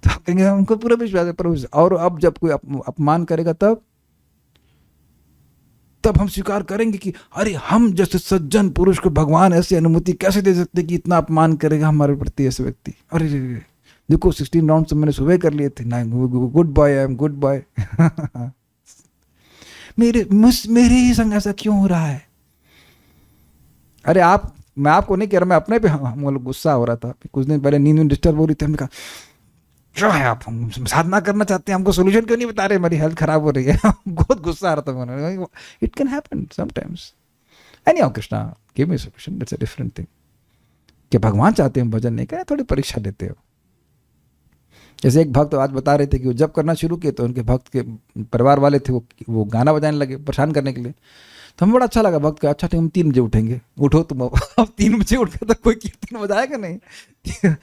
तो आप कहेंगे हमको पूरा विश्वास है, पर और अब जब कोई अपमान करेगा तब हम स्वीकार करेंगे कि अरे हम जैसे सज्जन पुरुष को भगवान ऐसी अनुमति कैसे दे सकते कि इतना अपमान करेगा हमारे प्रति ऐसे व्यक्ति। अरे देखो 16 राउंड तो मैंने सुबह कर लिए थे ना, good boy, I am good boy. मेरे ही संग ऐसा क्यों हो रहा है? अरे मैं आपको नहीं कह रहा, मैं अपने पे हम गुस्सा हो रहा था। कुछ दिन पहले नींद डिस्टर्ब हो रही थी, हमने कहा क्या है आप हम साधना करना चाहते हैं, हमको सोल्यूशन क्यों नहीं बता रहे, हमारी हेल्थ खराब हो रही है। बहुत गुस्सा आ रहा था मैंने। It can happen sometimes. Anyhow Krishna give me solution, that's a different thing. कि भगवान चाहते हैं भजन नहीं करें, थोड़ी परीक्षा देते हो। जैसे एक भक्त आज बता रहे थे कि वो जब करना शुरू किए तो उनके भक्त के परिवार वाले थे वो गाना बजाने लगे परेशान करने के लिए। तो हमें बड़ा अच्छा लगा। भक्त का अच्छा ठीक, हम 3 बजे उठेंगे। उठो तुम। अब 3 बजे उठकर तो कोई कीर्तन बजाएगा नहीं।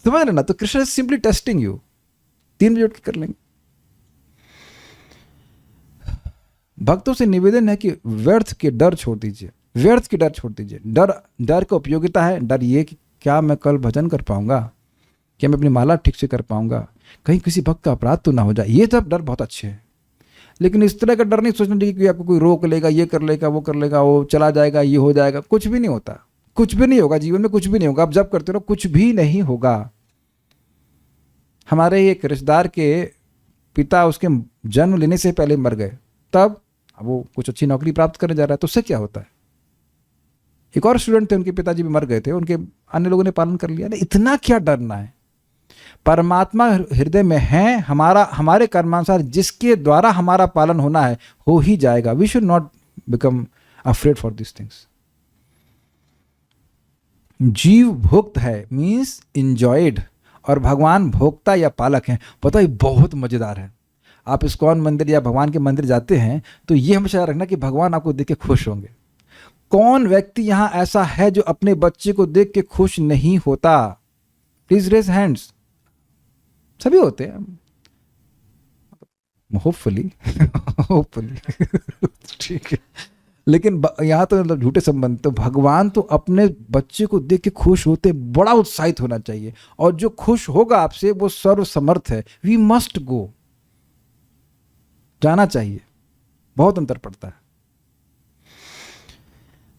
समझ लेना। तो Krishna is simply testing you. 3 बजे उठ के कर लेंगे। भक्तों से निवेदन है कि व्यर्थ के डर छोड़ दीजिए, व्यर्थ के डर छोड़ दीजिए। डर का उपयोगिता है। डर ये कि क्या मैं कल भजन कर पाऊंगा, क्या मैं अपनी माला ठीक से कर पाऊंगा, कहीं किसी भक्त का अपराध तो ना हो जाए। ये सब डर बहुत अच्छे हैं, लेकिन इस तरह का डर नहीं सोचना चाहिए कि आपको कोई रोक लेगा, ये कर लेगा, वो कर लेगा, वो चला जाएगा, ये हो जाएगा। कुछ भी नहीं होता, कुछ भी नहीं होगा जीवन में, कुछ भी नहीं होगा। आप जब करते रहो कुछ भी नहीं होगा। हमारे एक रिश्तेदार के पिता उसके जन्म लेने से पहले मर गए, तब वो कुछ अच्छी नौकरी प्राप्त करने जा रहा है, तो उससे क्या होता है? एक और स्टूडेंट थे, उनके पिताजी भी मर गए थे, उनके अन्य लोगों ने पालन कर लिया। नहीं, इतना क्या डरना है? परमात्मा हृदय में है, हमारे कर्मानुसार जिसके द्वारा हमारा पालन होना है हो ही जाएगा। We should not become afraid for this things. जीव भोक्त है मीन्स इंजॉयड, और भगवान भोक्ता या पालक हैं। पता है बहुत मजेदार है। आप इस्कॉन मंदिर या भगवान के मंदिर जाते हैं तो ये हमेशा रखना कि भगवान आपको देख के खुश होंगे। कौन व्यक्ति यहां ऐसा है जो अपने बच्चे को देख के खुश नहीं होता? Please raise hands. सभी होते हैं, होपफुली होपफुली ठीक है। लेकिन यहाँ तो मतलब झूठे संबंध। तो भगवान तो अपने बच्चे को देख के खुश होते, बड़ा उत्साहित होना चाहिए, और जो खुश होगा आपसे वो सर्व समर्थ है। वी मस्ट गो, जाना चाहिए। बहुत अंतर पड़ता है।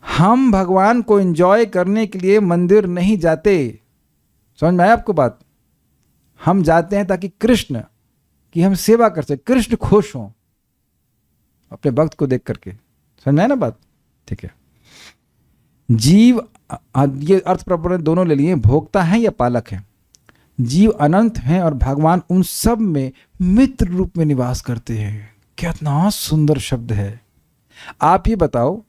हम भगवान को एंजॉय करने के लिए मंदिर नहीं जाते। समझ में आया आपको बात? हम जाते हैं ताकि कृष्ण की हम सेवा कर सके, कृष्ण खुश हों अपने भक्त को देख करके। समझ में आया ना बात? ठीक है। जीव, ये अर्थ प्रपन्न दोनों ले लिए, भोक्ता है या पालक है। जीव अनंत हैं और भगवान उन सब में मित्र रूप में निवास करते हैं। कितना सुंदर शब्द है। आप ये बताओ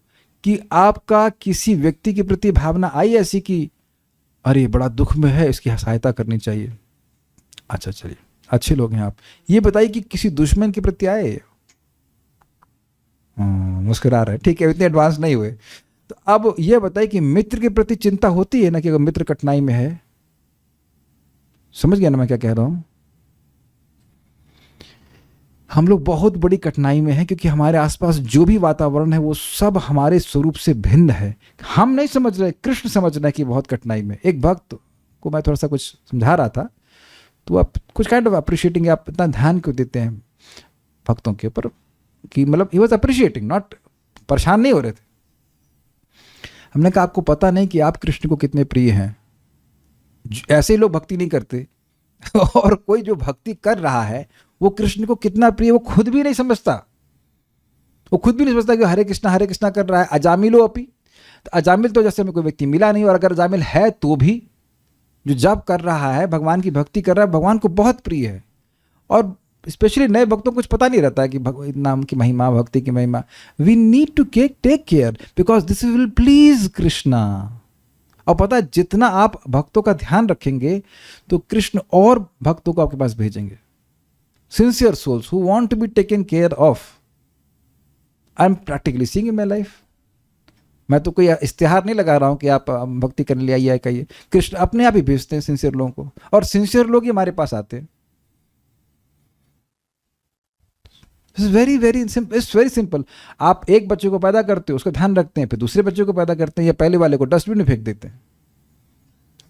कि आपका किसी व्यक्ति के प्रति भावना आई ऐसी कि अरे बड़ा दुख में है, इसकी सहायता करनी चाहिए? अच्छा चलिए, अच्छे लोग हैं आप। ये बताइए कि किसी दुश्मन के प्रति आए? मुस्कुरा रहे, ठीक है, इतने एडवांस नहीं हुए। तो अब यह बताइए कि मित्र के प्रति चिंता होती है ना, कि अगर मित्र कठिनाई में है? समझ गया ना मैं क्या कह रहा हूं? हम लोग बहुत बड़ी कठिनाई में हैं क्योंकि हमारे आसपास जो भी वातावरण है वो सब हमारे स्वरूप से भिन्न है। हम नहीं समझ रहे, कृष्ण समझ रहे हैं कि बहुत कठिनाई में। एक भक्त को मैं थोड़ा सा कुछ समझा रहा था, तो आप कुछ काइंड ऑफ अप्रिशिएटिंग, आप इतना ध्यान क्यों देते हैं भक्तों के ऊपर, कि मतलब ही वॉज अप्रिशिएटिंग, नॉट परेशान नहीं हो रहे थे। हमने कहा आपको पता नहीं कि आप कृष्ण को कितने प्रिय हैं। ऐसे लोग भक्ति नहीं करते और कोई जो भक्ति कर रहा है वो कृष्ण को कितना प्रिय वो खुद भी नहीं समझता। वो खुद भी नहीं समझता कि हरे कृष्णा कर रहा है। अजामिलो अपी, तो अजामिल तो जैसे हमें कोई व्यक्ति मिला नहीं, और अगर अजामिल है तो भी जो जप कर रहा है, भगवान की भक्ति कर रहा है, भगवान को बहुत प्रिय है। और स्पेशली नए भक्तों को कुछ पता नहीं रहता है कि नाम की महिमा, भक्ति की महिमा। We need to take care because this will please Krishna. और पता है, जितना आप भक्तों का ध्यान रखेंगे तो कृष्ण और भक्तों को आपके पास भेजेंगे। Sincere souls who want to be taken care of. I am practically seeing in my life. मैं तो कोई इश्तिहार नहीं लगा रहा हूं कि आप भक्ति करने लिए आइए कहिए। कृष्ण अपने आप ही भेजते हैं सिंसियर लोगों को, और सिंसियर लोग ही हमारे पास आते हैं। Very very simple. आप एक बच्चे को पैदा करते हो, उसका ध्यान रखते हैं, फिर दूसरे बच्चे को पैदा करते हैं, या पहले वाले को डस्टबिन में फेंक देते हैं।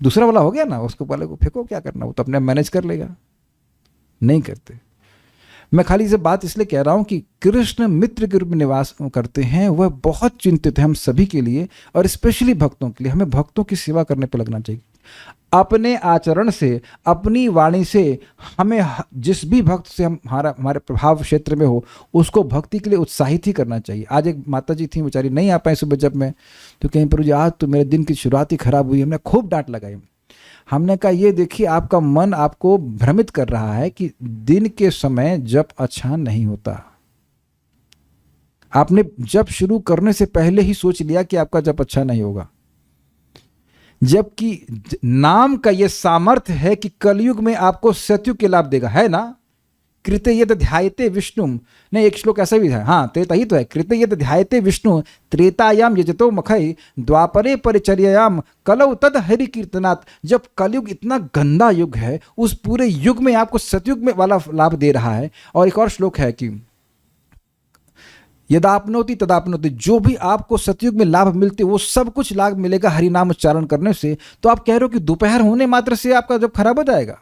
दूसरा वाला हो गया ना, उसको वाले को फेंको, क्या करना, वो तो अपने मैनेज कर लेगा। नहीं करते। मैं खाली से बात इसलिए कह रहा हूं कि कृष्ण मित्र के रूप में निवास करते हैं। वह बहुत चिंतित है हम सभी के लिए, और स्पेशली भक्तों के लिए। हमें भक्तों की सेवा करने पर लगना चाहिए। अपने आचरण से, अपनी वाणी से, हमें जिस भी भक्त से हमारे प्रभाव क्षेत्र में हो, उसको भक्ति के लिए उत्साहित ही करना चाहिए। आज एक माता जी थी, बेचारी नहीं आ पाई सुबह जब मैं, तो कहीं पर मुझे आज तो मेरे दिन की शुरुआत ही खराब हुई। हमने खूब डांट लगाई। हमने कहा ये देखिए, आपका मन आपको भ्रमित कर रहा है कि दिन के समय जप अच्छा नहीं होता। आपने जप शुरू करने से पहले ही सोच लिया कि आपका जप अच्छा नहीं होगा, जबकि नाम का यह सामर्थ्य है कि कलयुग में आपको सतयुग के लाभ देगा, है ना। कृते यद ध्यायते विष्णु, नहीं एक श्लोक ऐसा भी है, हाँ त्रेता ही तो है। कृते यद ध्यायते विष्णु त्रेतायाम यजतो मखई द्वापरे परिचर्यायाम कलौ तद हरि कीर्तनात्। जब कलयुग इतना गंदा युग है, उस पूरे युग में आपको सतयुग में वाला लाभ दे रहा है। और एक और श्लोक है कि यदापनोति तदापनोति, जो भी आपको सतयुग में लाभ मिलते वो सब कुछ लाभ मिलेगा हरिनाम उच्चारण करने से। तो आप कह रहे हो कि दोपहर होने मात्र से आपका जब खराब हो जाएगा?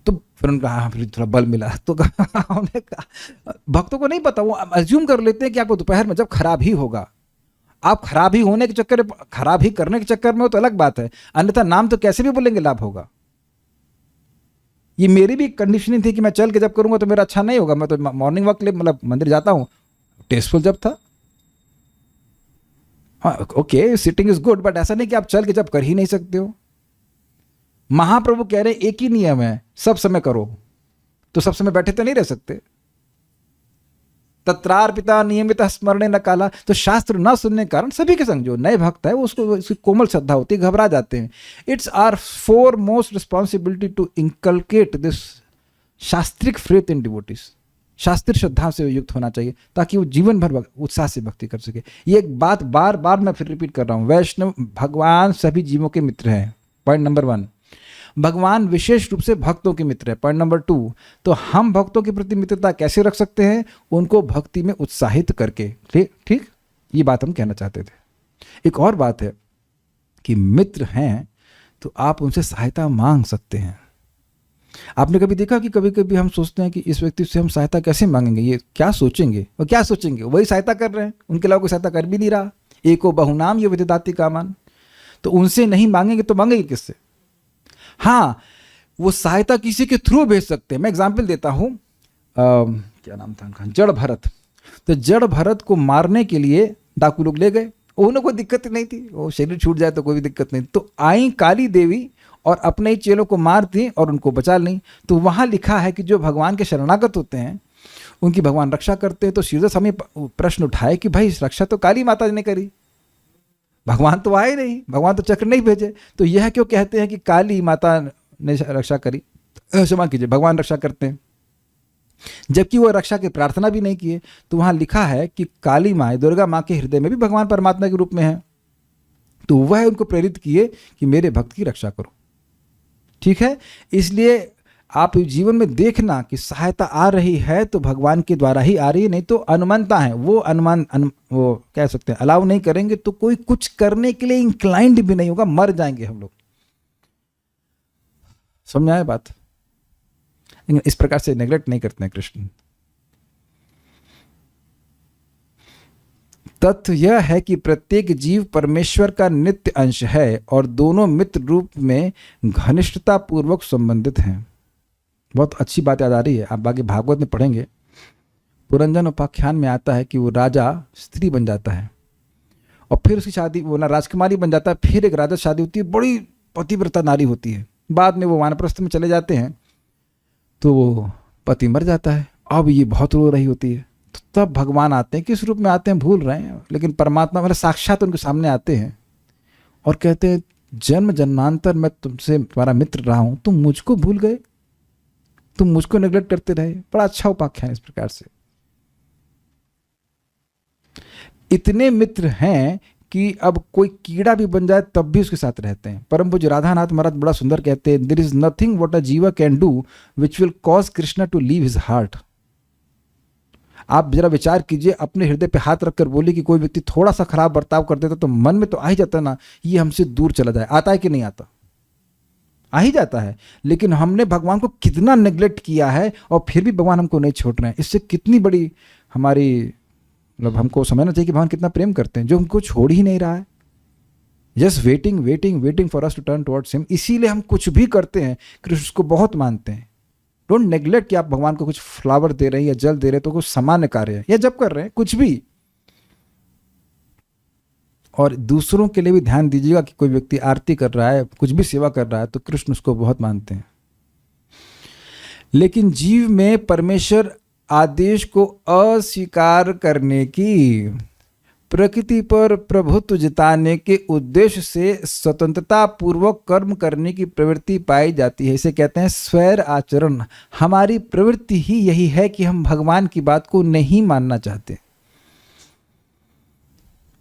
तो फिर उनका हाँ, फिर थोड़ा बल मिला। तो हमने कहा भक्तों को नहीं पता, वो अज्यूम कर लेते हैं कि आपको दोपहर में जब खराब ही होगा। आप खराब ही होने के चक्कर में, खराब ही करने के चक्कर में हो तो अलग बात है, अन्यथा नाम तो कैसे भी बोलेंगे लाभ होगा। ये मेरी भी कंडीशनिंग थी कि मैं चल के जब करूंगा तो मेरा अच्छा नहीं होगा। मैं तो मॉर्निंग वॉक के लिए मतलब मंदिर जाता हूँ, टेस्टफुल जब था। हाँ okay, sitting is good, but ऐसा नहीं कि आप चल के जब कर ही नहीं सकते हो। महाप्रभु कह रहे एक ही नियम है, सब समय करो। तो सब समय बैठे तो नहीं रह सकते। तत्रार्पिता नियमित स्मरणे न काला। तो शास्त्र न सुनने के कारण सभी के संग जो नए भक्त है वो उसकी कोमल श्रद्धा होती है, घबरा जाते हैं। It's our foremost responsibility to inculcate this shastric faith in devotees. शास्त्रीय श्रद्धा से युक्त होना चाहिए, ताकि वो जीवन भर उत्साह से भक्ति कर सके। ये एक बात बार बार मैं फिर रिपीट कर रहा हूँ, वैष्णव भगवान सभी जीवों के मित्र हैं, पॉइंट नंबर 1। भगवान विशेष रूप से भक्तों के मित्र है, पॉइंट नंबर 2। तो हम भक्तों के प्रति मित्रता कैसे रख सकते हैं? उनको भक्ति में उत्साहित करके। ठीक, ये बात हम कहना चाहते थे। एक और बात है कि मित्र हैं तो आप उनसे सहायता मांग सकते हैं। आपने कभी देखा कि कभी कभी हम सोचते हैं कि इस व्यक्ति से हम सहायता कैसे मांगेंगे, ये क्या सोचेंगे, और क्या सोचेंगे, वही सहायता कर रहे हैं, उनके अलावा कोई सहायता कर भी नहीं रहा। एको बहुनाम ये विदधाति कामान, तो उनसे नहीं मांगेंगे तो मांगेंगे किससे? हाँ, वो सहायता किसी के थ्रू भेज सकते हैं। मैं एग्जाम्पल देता हूँ, क्या नाम था उनका, जड़ भरत। तो जड़ भरत को मारने के लिए डाकू लोग ले गए, उन्हें कोई दिक्कत नहीं थी, वो शरीर छूट जाए तो कोई भी दिक्कत नहीं। तो आई काली देवी और अपने ही चेलों को मारती और उनको बचा ली। तो वहाँ लिखा है कि जो भगवान के शरणागत होते हैं उनकी भगवान रक्षा करते हैं। तो श्रीधर स्वामी प्रश्न उठाए कि भाई रक्षा तो काली माता ने करी, भगवान तो आए नहीं, भगवान तो चक्र नहीं भेजे, तो यह क्यों कहते हैं कि काली माता ने रक्षा करी? क्षमा कीजिए, भगवान रक्षा करते हैं, जबकि वो रक्षा की प्रार्थना भी नहीं किए। तो वहाँ लिखा है कि काली माँ, दुर्गा माँ के हृदय में भी भगवान परमात्मा के रूप में है, तो वह उनको प्रेरित किए कि मेरे भक्त की रक्षा करो। ठीक है, इसलिए आप जीवन में देखना कि सहायता आ रही है तो भगवान के द्वारा ही आ रही है, नहीं तो अनुमानता है, वो वो कह सकते हैं अलाउ नहीं करेंगे तो कोई कुछ करने के लिए इंक्लाइंड भी नहीं होगा, मर जाएंगे हम लोग। समझ आए बात? इस प्रकार से नेग्लेक्ट नहीं करते हैं कृष्ण। तथ्य यह है कि प्रत्येक जीव परमेश्वर का नित्य अंश है और दोनों मित्र रूप में घनिष्ठता पूर्वक संबंधित हैं। बहुत अच्छी बात याद आ रही है, आप आगे भागवत में पढ़ेंगे। पुरंजन उपाख्यान में आता है कि वो राजा स्त्री बन जाता है और फिर उसकी शादी, वो ना राजकुमारी बन जाता है, फिर एक राजा शादी होती है, बड़ी पतिव्रता नारी होती है। बाद में वो वानप्रस्थ में चले जाते हैं तो वो पति मर जाता है। अब ये बहुत रो रही होती है, तो तब भगवान आते हैं, किस रूप में आते हैं भूल रहे हैं, लेकिन परमात्मा मतलब साक्षात उनके सामने आते हैं और कहते हैं जन्म जन्मांतर मैं तुमसे तुम्हारा मित्र रहा हूं, तुम मुझको भूल गए, तुम मुझको नेग्लेक्ट करते रहे। बड़ा अच्छा उपाख्यान इस प्रकार से। इतने मित्र हैं कि अब कोई कीड़ा भी बन जाए तब भी उसके साथ रहते हैं। परम पूज्य राधानाथ महाराज बड़ा सुंदर कहते हैं, there is nothing what a jiva can do which will cause Krishna to leave his heart. आप जरा विचार कीजिए, अपने हृदय पे हाथ रखकर बोलिए कि कोई व्यक्ति थोड़ा सा खराब बर्ताव कर देता तो मन में तो आ ही जाता ना, ये हमसे दूर चला जाए। आता है कि नहीं आता? आ ही जाता है। लेकिन हमने भगवान को कितना नेग्लेक्ट किया है और फिर भी भगवान हमको नहीं छोड़ रहे हैं। इससे कितनी बड़ी हमारी, मतलब हमको समझना चाहिए कि भगवान कितना प्रेम करते हैं, जो हमको छोड़ ही नहीं रहा है। Just waiting waiting waiting for us to turn towards him. इसीलिए हम कुछ भी करते हैं, कृष्ण उसको बहुत मानते हैं। डोंट नेग्लेक्ट कि आप भगवान को कुछ फ्लावर दे रहे हैं या जल दे रहे हैं तो कुछ सामान्य कार्य है, या जब कर रहे हैं कुछ भी। और दूसरों के लिए भी ध्यान दीजिएगा कि कोई व्यक्ति आरती कर रहा है, कुछ भी सेवा कर रहा है, तो कृष्ण उसको बहुत मानते हैं। लेकिन जीव में परमेश्वर आदेश को अस्वीकार करने की, प्रकृति पर प्रभुत्व जिताने के उद्देश्य से स्वतंत्रता पूर्वक कर्म करने की प्रवृत्ति पाई जाती है। इसे कहते हैं स्वैर आचरण। हमारी प्रवृत्ति ही यही है कि हम भगवान की बात को नहीं मानना चाहते,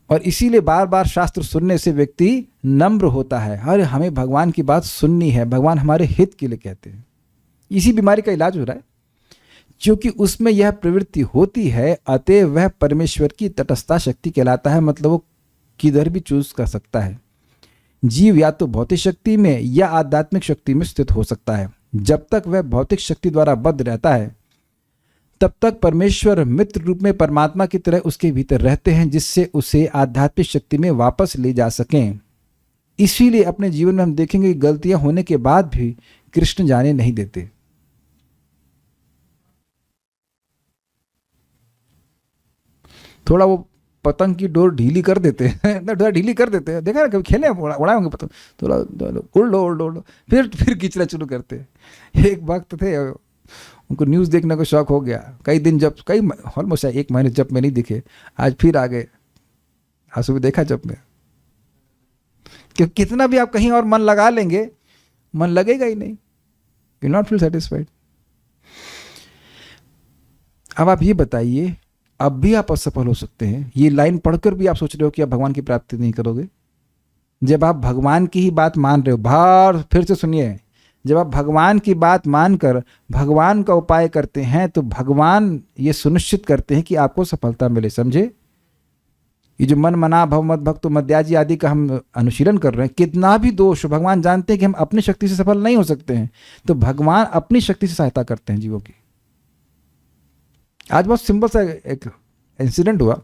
और इसीलिए बार बार शास्त्र सुनने से व्यक्ति नम्र होता है। अरे हमें भगवान की बात सुननी है, भगवान हमारे हित के लिए कहते हैं। इसी बीमारी का इलाज हो रहा है, क्योंकि उसमें यह प्रवृत्ति होती है, अतः वह परमेश्वर की तटस्था शक्ति कहलाता है। मतलब वो किधर भी चूज कर सकता है। जीव या तो भौतिक शक्ति में या आध्यात्मिक शक्ति में स्थित हो सकता है। जब तक वह भौतिक शक्ति द्वारा बद्ध रहता है तब तक परमेश्वर मित्र रूप में परमात्मा की तरह उसके भीतर रहते हैं, जिससे उसे आध्यात्मिक शक्ति में वापस ले जा सकें। इसीलिए अपने जीवन में हम देखेंगे कि गलतियां होने के बाद भी कृष्ण जाने नहीं देते। थोड़ा वो पतंग की डोर ढीली कर देते हैं थोड़ा ढीली कर देते हैं, देखा ना कभी खेले उड़ाए होंगे पतंग, थोड़ा उड़ लो फिर खींचना शुरू करते हैं। एक वक्त थे उनको न्यूज़ देखने का शौक हो गया, कई ऑलमोस्ट 1 महीने जब में नहीं दिखे, आज फिर आ गए। आज सुबह देखा जब में, क्योंकि कितना भी आप कहीं और मन लगा लेंगे, मन लगेगा ही नहीं, यू नॉट फील सेटिस्फाइड। अब आप ये बताइए, अब भी आप असफल हो सकते हैं। ये लाइन पढ़कर भी आप सोच रहे हो कि आप भगवान की प्राप्ति नहीं करोगे। जब आप भगवान की ही बात मान रहे हो, बार फिर से सुनिए, जब आप भगवान की बात मानकर भगवान का उपाय करते हैं तो भगवान ये सुनिश्चित करते हैं कि आपको सफलता मिले। समझे? ये जो मन मना भव मत भक्त मद्याजी आदि का हम अनुशीलन कर रहे हैं, कितना भी दोष हो, भगवान जानते हैं कि हम अपनी शक्ति से सफल नहीं हो सकते हैं, तो भगवान अपनी शक्ति से सहायता करते हैं जीवों की। आज बहुत सिंपल सा एक इंसिडेंट हुआ।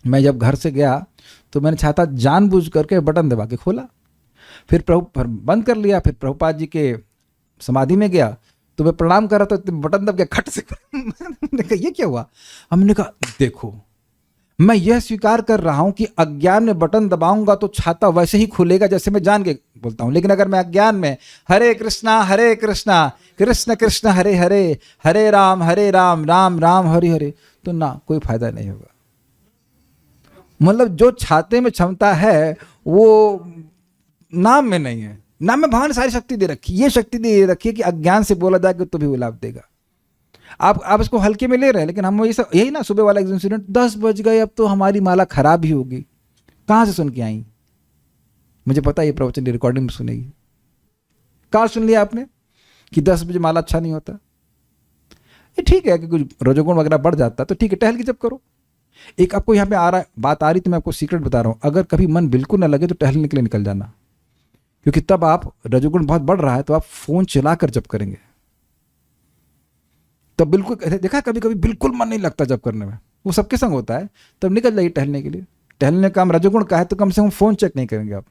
मैं जब घर से गया तो मैंने छाता जानबूझ करके बटन दबा के खोला, फिर बंद कर लिया। फिर प्रभुपाद जी के समाधि में गया तो मैं प्रणाम कर रहा था, तो बटन दब गया खट से। मैंने कहा ये क्या हुआ? हमने कहा देखो, मैं यह स्वीकार कर रहा हूं कि अज्ञान में बटन दबाऊंगा तो छाता वैसे ही खुलेगा जैसे मैं जान के बोलता हूं, लेकिन अगर मैं अज्ञान में हरे कृष्णा कृष्ण कृष्ण हरे हरे, हरे राम राम राम हरे हरे, तो ना कोई फायदा नहीं होगा। मतलब जो छाते में क्षमता है वो नाम में नहीं है। नाम में भगवान ने सारी शक्ति दे रखी, ये शक्ति दे रखी है कि अज्ञान से बोला जाए तो भी वो लाभ देगा। आप इसको हल्के में ले रहे हैं, लेकिन हम यही ना सुबह वाला इंसिडेंट, 10 बज गए अब तो हमारी माला खराब ही होगी। कहाँ से सुन के आई? मुझे पता है ये प्रवचन रिकॉर्डिंग में सुनेगी। कहाँ सुन लिया आपने कि 10 बजे माला अच्छा नहीं होता? ये ठीक है कि कुछ रजोगुण वगैरह बढ़ जाता है तो ठीक है, टहल के जब करो। एक आपको यहाँ पे बात आ रही, तो मैं आपको सीक्रेट बता रहा हूँ, अगर कभी मन बिल्कुल ना लगे तो टहलने के लिए निकल जाना, क्योंकि तब आप रजोगुण बहुत बढ़ रहा है तो आप फोन चलाकर जब करेंगे तब बिल्कुल, देखा कभी कभी बिल्कुल मन नहीं लगता जब करने में, वो सबके संग होता है, तब निकल जाइए टहलने के लिए। टहलने का काम रजोगुण का है तो कम से कम फोन चेक नहीं करेंगे आप।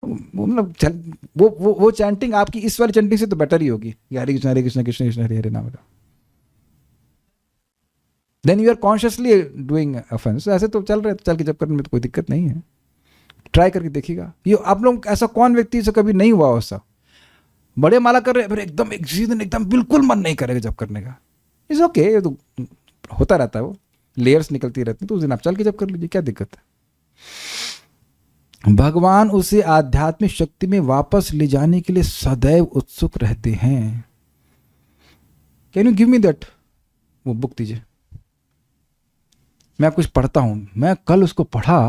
मतलब वो चैंटिंग आपकी इस वाली चैंटिंग से तो बेटर ही होगी, हरे कृष्ण कृष्ण कृष्ण हरे हरे नाम का। Then you are consciously doing offence. ऐसे तो चल रहे, तो चल के जब करने में तो कोई दिक्कत नहीं है, ट्राई करके देखिएगा। ये आप लोग, ऐसा कौन व्यक्ति से कभी नहीं हुआ ऐसा, बड़े माला कर रहे फिर एकदम एक दिन एकदम बिल्कुल मन नहीं करेगा जब करने का? इज ओके, ये तो होता रहता है, वो लेयर्स निकलती रहती है, तो उस दिन आप चल के जब कर लीजिए, क्या दिक्कत है। भगवान उसे आध्यात्मिक शक्ति में वापस ले जाने के लिए सदैव उत्सुक रहते हैं। Can you give me that, वो बुक दीजिए, मैं कुछ पढ़ता हूं। मैं कल उसको पढ़ा,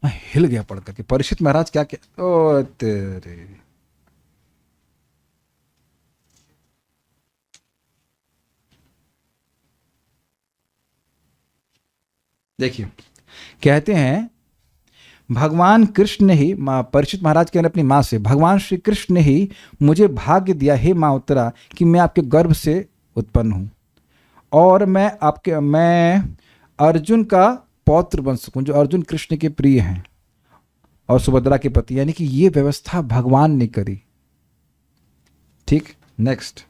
मैं हिल गया पढ़ करके। परीक्षित महाराज क्या क्या, ओ तेरे, देखिए कहते हैं भगवान कृष्ण ने ही, माँ परीक्षित महाराज कह रहे अपनी माँ से, भगवान श्री कृष्ण ने ही मुझे भाग्य दिया हे माँ उत्तरा कि मैं आपके गर्भ से उत्पन्न हूँ और मैं अर्जुन का पौत्र बन सकूं, जो अर्जुन कृष्ण के प्रिय हैं और सुभद्रा के पति, यानी कि ये व्यवस्था भगवान ने करी। ठीक, नेक्स्ट।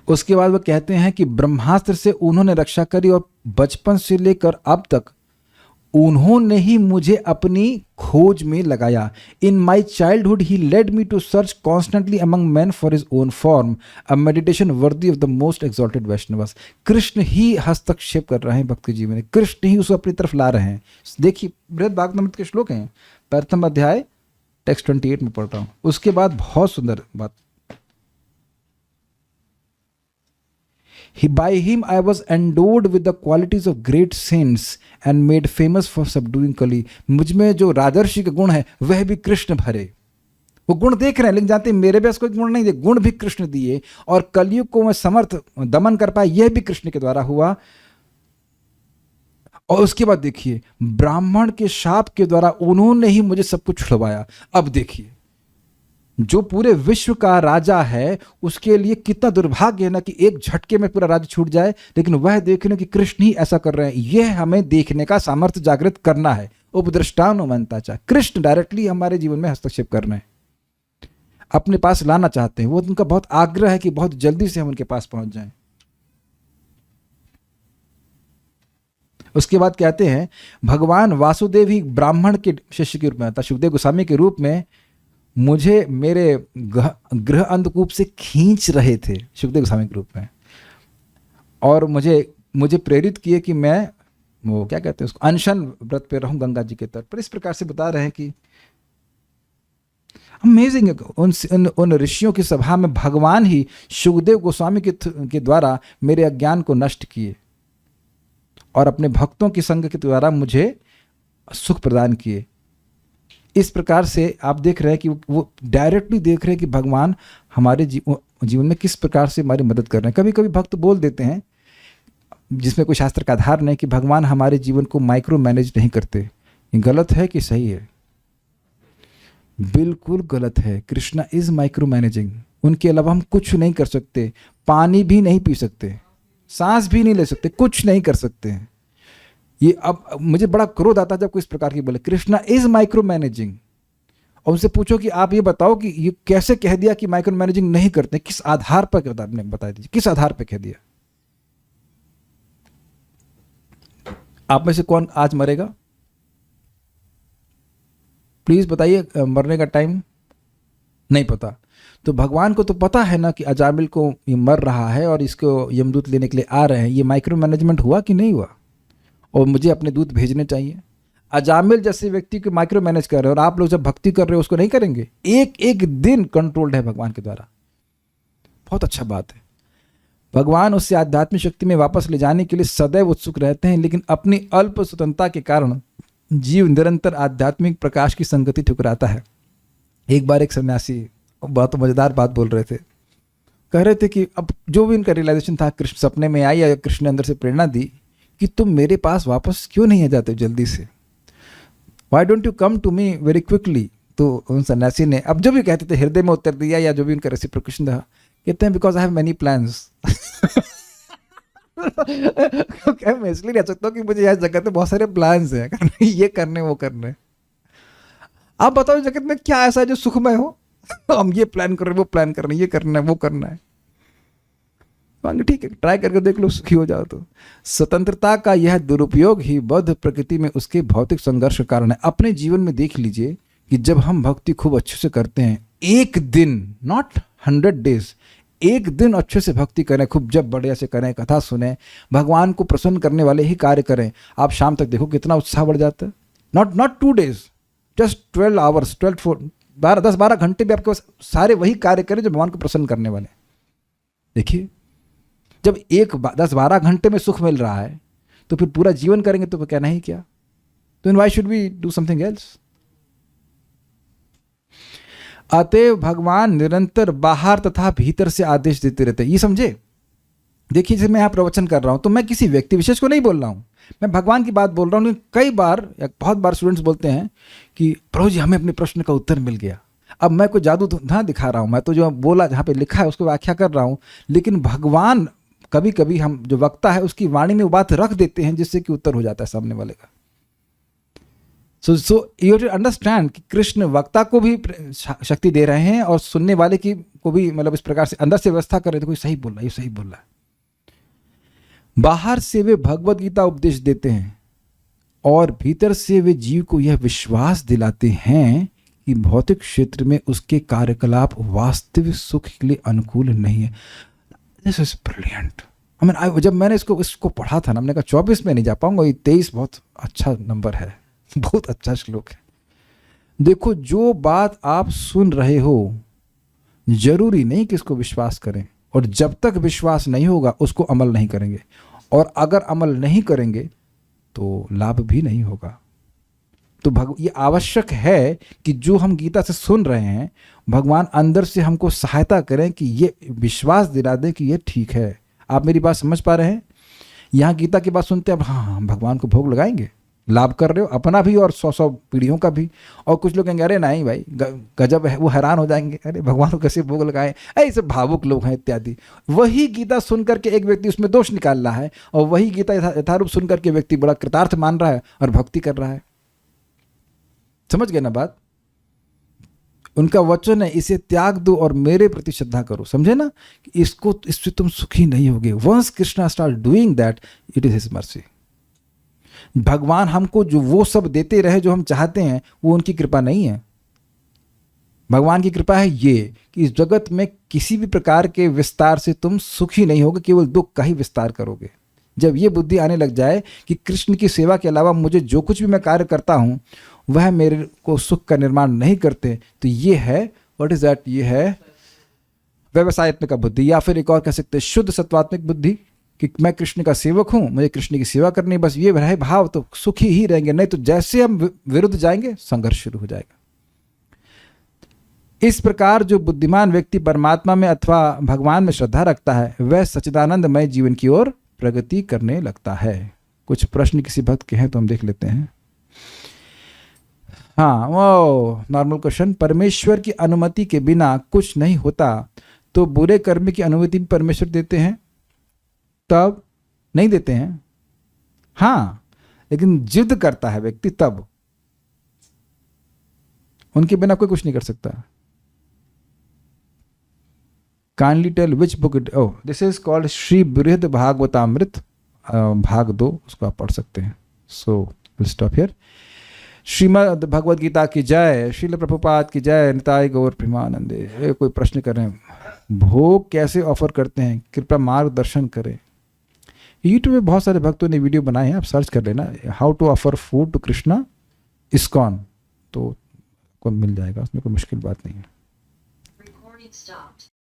उसके बाद वो कहते हैं कि ब्रह्मास्त्र से उन्होंने रक्षा करी और बचपन से लेकर अब तक उन्होंने ही मुझे अपनी खोज में लगाया। In my childhood he led me to search constantly among man for his own form, a meditation worthy of the most exalted Vaishnavas. Krishna ही हस्तक्षेप कर रहे हैं भक्त के जीवन में, कृष्ण ही उसे अपनी तरफ ला रहे हैं। देखिए बृहद भागवत के श्लोक हैं, प्रथम अध्याय टेक्स्ट 28 में पढ़ रहा हूँ। उसके बाद बहुत सुंदर बात, by him I was endowed with the qualities of great saints and made famous for subduing Kali। मुझ में जो राजर्षि के गुण है वह भी कृष्ण भरे। वो गुण देख रहे हैं लेकिन जानते हैं मेरे पास कोई गुण नहीं दिए, गुण भी कृष्ण दिए, और कलयुग को मैं समर्थ दमन कर पाया, यह भी कृष्ण के द्वारा हुआ। और उसके बाद देखिए ब्राह्मण के शाप के द्वारा उन्होंने ही मुझे सब कुछ छुड़वाया। अब देखिए जो पूरे विश्व का राजा है उसके लिए कितना दुर्भाग्य है ना कि एक झटके में पूरा राज्य छूट जाए, लेकिन वह देखने कि कृष्ण ही ऐसा कर रहे हैं। यह हमें देखने का सामर्थ्य जागृत करना है। उपदृष्टानुमंता चाह, कृष्ण डायरेक्टली हमारे जीवन में हस्तक्षेप कर रहे हैं, अपने पास लाना चाहते हैं। वो उनका बहुत आग्रह है कि बहुत जल्दी से हम उनके पास पहुंच जाएं। उसके बाद कहते हैं भगवान वासुदेव ही ब्राह्मण के शिष्य के रूप में, सुखदेव गोस्वामी के रूप में मुझे मेरे गृह अंधकूप से खींच रहे थे, सुखदेव गोस्वामी के रूप में, और मुझे प्रेरित किए कि मैं वो क्या कहते हैं उसको, अनशन व्रत पे रहूं गंगा जी के तट पर। इस प्रकार से बता रहे हैं कि अमेजिंग है। उन ऋषियों की सभा में भगवान ही सुखदेव गोस्वामी के द्वारा मेरे अज्ञान को नष्ट किए और अपने भक्तों की संग के द्वारा मुझे सुख प्रदान किए। इस प्रकार से आप देख रहे हैं कि वो डायरेक्टली देख रहे हैं कि भगवान हमारे जीवन में किस प्रकार से हमारी मदद कर रहे हैं। कभी कभी भक्त बोल देते हैं, जिसमें कोई शास्त्र का आधार नहीं, कि भगवान हमारे जीवन को माइक्रो मैनेज नहीं करते। ये गलत है कि सही है? बिल्कुल गलत है। Krishna is micro managing. उनके अलावा हम कुछ नहीं कर सकते, पानी भी नहीं पी सकते, सांस भी नहीं ले सकते, कुछ नहीं कर सकते हैं। ये अब मुझे बड़ा क्रोध आता है जब कोई इस प्रकार की बोले कृष्णा इज माइक्रो मैनेजिंग। और उनसे पूछो कि आप ये बताओ कि ये कैसे कह दिया कि माइक्रो मैनेजिंग नहीं करते, किस आधार पर आपने बता दीजिए, किस आधार पर कह दिया? आप में से कौन आज मरेगा? प्लीज बताइए। मरने का टाइम नहीं पता। तो भगवान को तो पता है ना कि अजामिल को ये मर रहा है और इसको यमदूत लेने के लिए आ रहे हैं। ये माइक्रो मैनेजमेंट हुआ कि नहीं हुआ? और मुझे अपने दूत भेजने चाहिए। अजामिल जैसे व्यक्ति को माइक्रो मैनेज कर रहे हो और आप लोग जब भक्ति कर रहे हो उसको नहीं करेंगे? एक एक दिन कंट्रोल्ड है भगवान के द्वारा। बहुत अच्छा बात है। भगवान उससे आध्यात्मिक शक्ति में वापस ले जाने के लिए सदैव उत्सुक रहते हैं, लेकिन अपनी अल्प स्वतंत्रता के कारण जीव निरंतर आध्यात्मिक प्रकाश की संगति ठुकराता है। एक बार एक सन्यासी बहुत मजेदार बात बोल रहे थे। कह रहे थे कि अब जो भी इनका रियलाइजेशन था, कृष्ण सपने में आई या कृष्ण ने अंदर से प्रेरणा दी कि तुम मेरे पास वापस क्यों नहीं आ जाते जल्दी से, why don't you come to me very quickly. तो उन सन्यासी ने अब जो भी कहते थे हृदय में उत्तर दिया, या जो भी उनका रेसिप्रोकेशन था, कहते हैं because I have many plans. मैं इसलिए रह सकता हूँ कि मुझे यह जगत में बहुत सारे प्लान्स हैं, ये करने वो करने। आप बताओ जगत में क्या ऐसा है जो सुखमय हो? हम ये प्लान कर रहे, वो प्लान कर रहे, ये करना है, वो करना है। ठीक है, ट्राई करके देख लो, सुखी हो जाओ। तो स्वतंत्रता का यह दुरुपयोग ही बद्ध प्रकृति में उसके भौतिक संघर्ष का कारण है। अपने जीवन में देख लीजिए कि जब हम भक्ति खूब अच्छे से करते हैं, एक दिन, नॉट 100 डेज, एक दिन अच्छे से भक्ति करें, खूब जब बढ़िया से करें, कथा सुने, भगवान को प्रसन्न करने वाले ही कार्य करें, आप शाम तक देखो कितना उत्साह बढ़ जाता है। नॉट 2 डेज, जस्ट 12 आवर्स, 10-12 घंटे भी आपके पास सारे वही कार्य करें जो भगवान को प्रसन्न करने वाले। देखिए, जब 10-12 घंटे में सुख मिल रहा है तो फिर पूरा जीवन करेंगे तो कहना ही क्या? तो why should we do something else? अतएव भगवान निरंतर बाहर तथा भीतर से आदेश देते रहते हैं। ये समझे? देखिए, जैसे मैं यहाँ प्रवचन कर रहा हूँ तो मैं किसी व्यक्ति विशेष को नहीं बोल रहा हूँ, मैं भगवान की बात बोल रहा हूँ। कई बार या बहुत बार स्टूडेंट्स बोलते हैं कि प्रभु जी हमें अपने प्रश्न का उत्तर मिल गया। अब मैं कोई जादू ना दिखा रहा हूँ, मैं तो जो बोला जहाँ पे लिखा है उसको व्याख्या कर रहा हूँ, लेकिन भगवान कभी कभी हम जो वक्ता है उसकी वाणी में वो बात रख देते हैं जिससे कि उत्तर हो जाता है सामने वाले का। सो यू टू अंडरस्टैंड कि कृष्ण वक्ता को भी शक्ति दे रहे हैं और सुनने वाले की को भी, मतलब इस प्रकार से अंदर से व्यवस्था कर रहे थे, कोई सही बोल रहा है, ये सही बोल रहा है। बाहर से वे भगवत गीता उपदेश देते हैं और भीतर से वे जीव को यह विश्वास दिलाते हैं कि भौतिक क्षेत्र में उसके कार्यकलाप वास्तविक सुख के लिए अनुकूल नहीं है। This is brilliant. I mean, जब मैंने इसको पढ़ा था ना, हमने कहा 24 में नहीं जा पाऊंगा, ये 23 बहुत अच्छा नंबर है, बहुत अच्छा श्लोक है। देखो, जो बात आप सुन रहे हो जरूरी नहीं कि इसको विश्वास करें, और जब तक विश्वास नहीं होगा उसको अमल नहीं करेंगे, और अगर अमल नहीं करेंगे तो लाभ भी नहीं होगा। तो ये आवश्यक है कि जो हम गीता से सुन रहे हैं, भगवान अंदर से हमको सहायता करें कि ये विश्वास दिला दें कि ये ठीक है। आप मेरी बात समझ पा रहे हैं? यहाँ गीता की बात सुनते हैं, अब हाँ हम भगवान को भोग लगाएंगे, लाभ कर रहे हो अपना भी और 100 पीढ़ियों का भी। और कुछ लोग कहेंगे अरे नहीं भाई गजब है, वो हैरान हो जाएंगे, अरे भगवान को कैसे भोग लगाए, ऐसे भावुक लोग हैं इत्यादि। वही गीता सुन करके एक व्यक्ति उसमें दोष निकाल रहा है, और वही गीता यथारूप सुन करके व्यक्ति बड़ा कृतार्थ मान रहा है और भक्ति कर रहा है। समझ गए ना बात? उनका वचन है इसे त्याग दो और मेरे प्रति श्रद्धा करो। समझे ना? इससे तुम सुखी नहीं होगे। Once Krishna start doing that, it is his mercy. भगवान हमको जो वो सब देते रहे जो हम चाहते हैं, वो उनकी कृपा नहीं है। भगवान की कृपा है ये कि इस जगत में किसी भी प्रकार के विस्तार से तुम सुखी नहीं होगे, केवल दुख का ही विस्तार करोगे। जब ये बुद्धि आने लग जाए कि कृष्ण की सेवा के अलावा मुझे जो कुछ भी मैं कार्य करता हूँ वह मेरे को सुख का निर्माण नहीं करते, तो ये है व्हाट इज दैट, ये है व्यवसायत्मिक बुद्धि, या फिर एक और कह सकते हैं शुद्ध सत्वात्मिक बुद्धि कि मैं कृष्ण का सेवक हूं, मुझे कृष्ण की सेवा करनी, बस ये रहे भाव तो सुखी ही रहेंगे, नहीं तो जैसे हम विरुद्ध जाएंगे संघर्ष शुरू हो जाएगा। इस प्रकार जो बुद्धिमान व्यक्ति परमात्मा में अथवा भगवान में श्रद्धा रखता है वह सच्चिदानंदमय जीवन की ओर प्रगति करने लगता है। कुछ प्रश्न किसी भक्त के हैं तो हम देख लेते हैं। हाँ, वो नॉर्मल क्वेश्चन, परमेश्वर की अनुमति के बिना कुछ नहीं होता तो बुरे कर्म की अनुमति भी परमेश्वर देते हैं? तब नहीं देते हैं, हाँ, लेकिन जिद करता है व्यक्ति तब, उनके बिना कोई कुछ नहीं कर सकता। Kindly tell which book it, oh this is called Shri Brihad Bhagavatamrita भाग 2, उसको आप पढ़ सकते हैं। So will stop here. Shrimad Bhagavad Gita की जय, श्रील प्रभुपाद की जय, निताय गौर प्रेमानंदे। कोई प्रश्न कर रहे हैं, भोग कैसे ऑफर करते हैं, कृपया मार्गदर्शन करें। यूट्यूब में बहुत सारे भक्तों ने वीडियो बनाए हैं, आप सर्च कर लेना how to offer food to Krishna ISKCON, तो आपको मिल जाएगा, उसमें कोई मुश्किल बात नहीं है।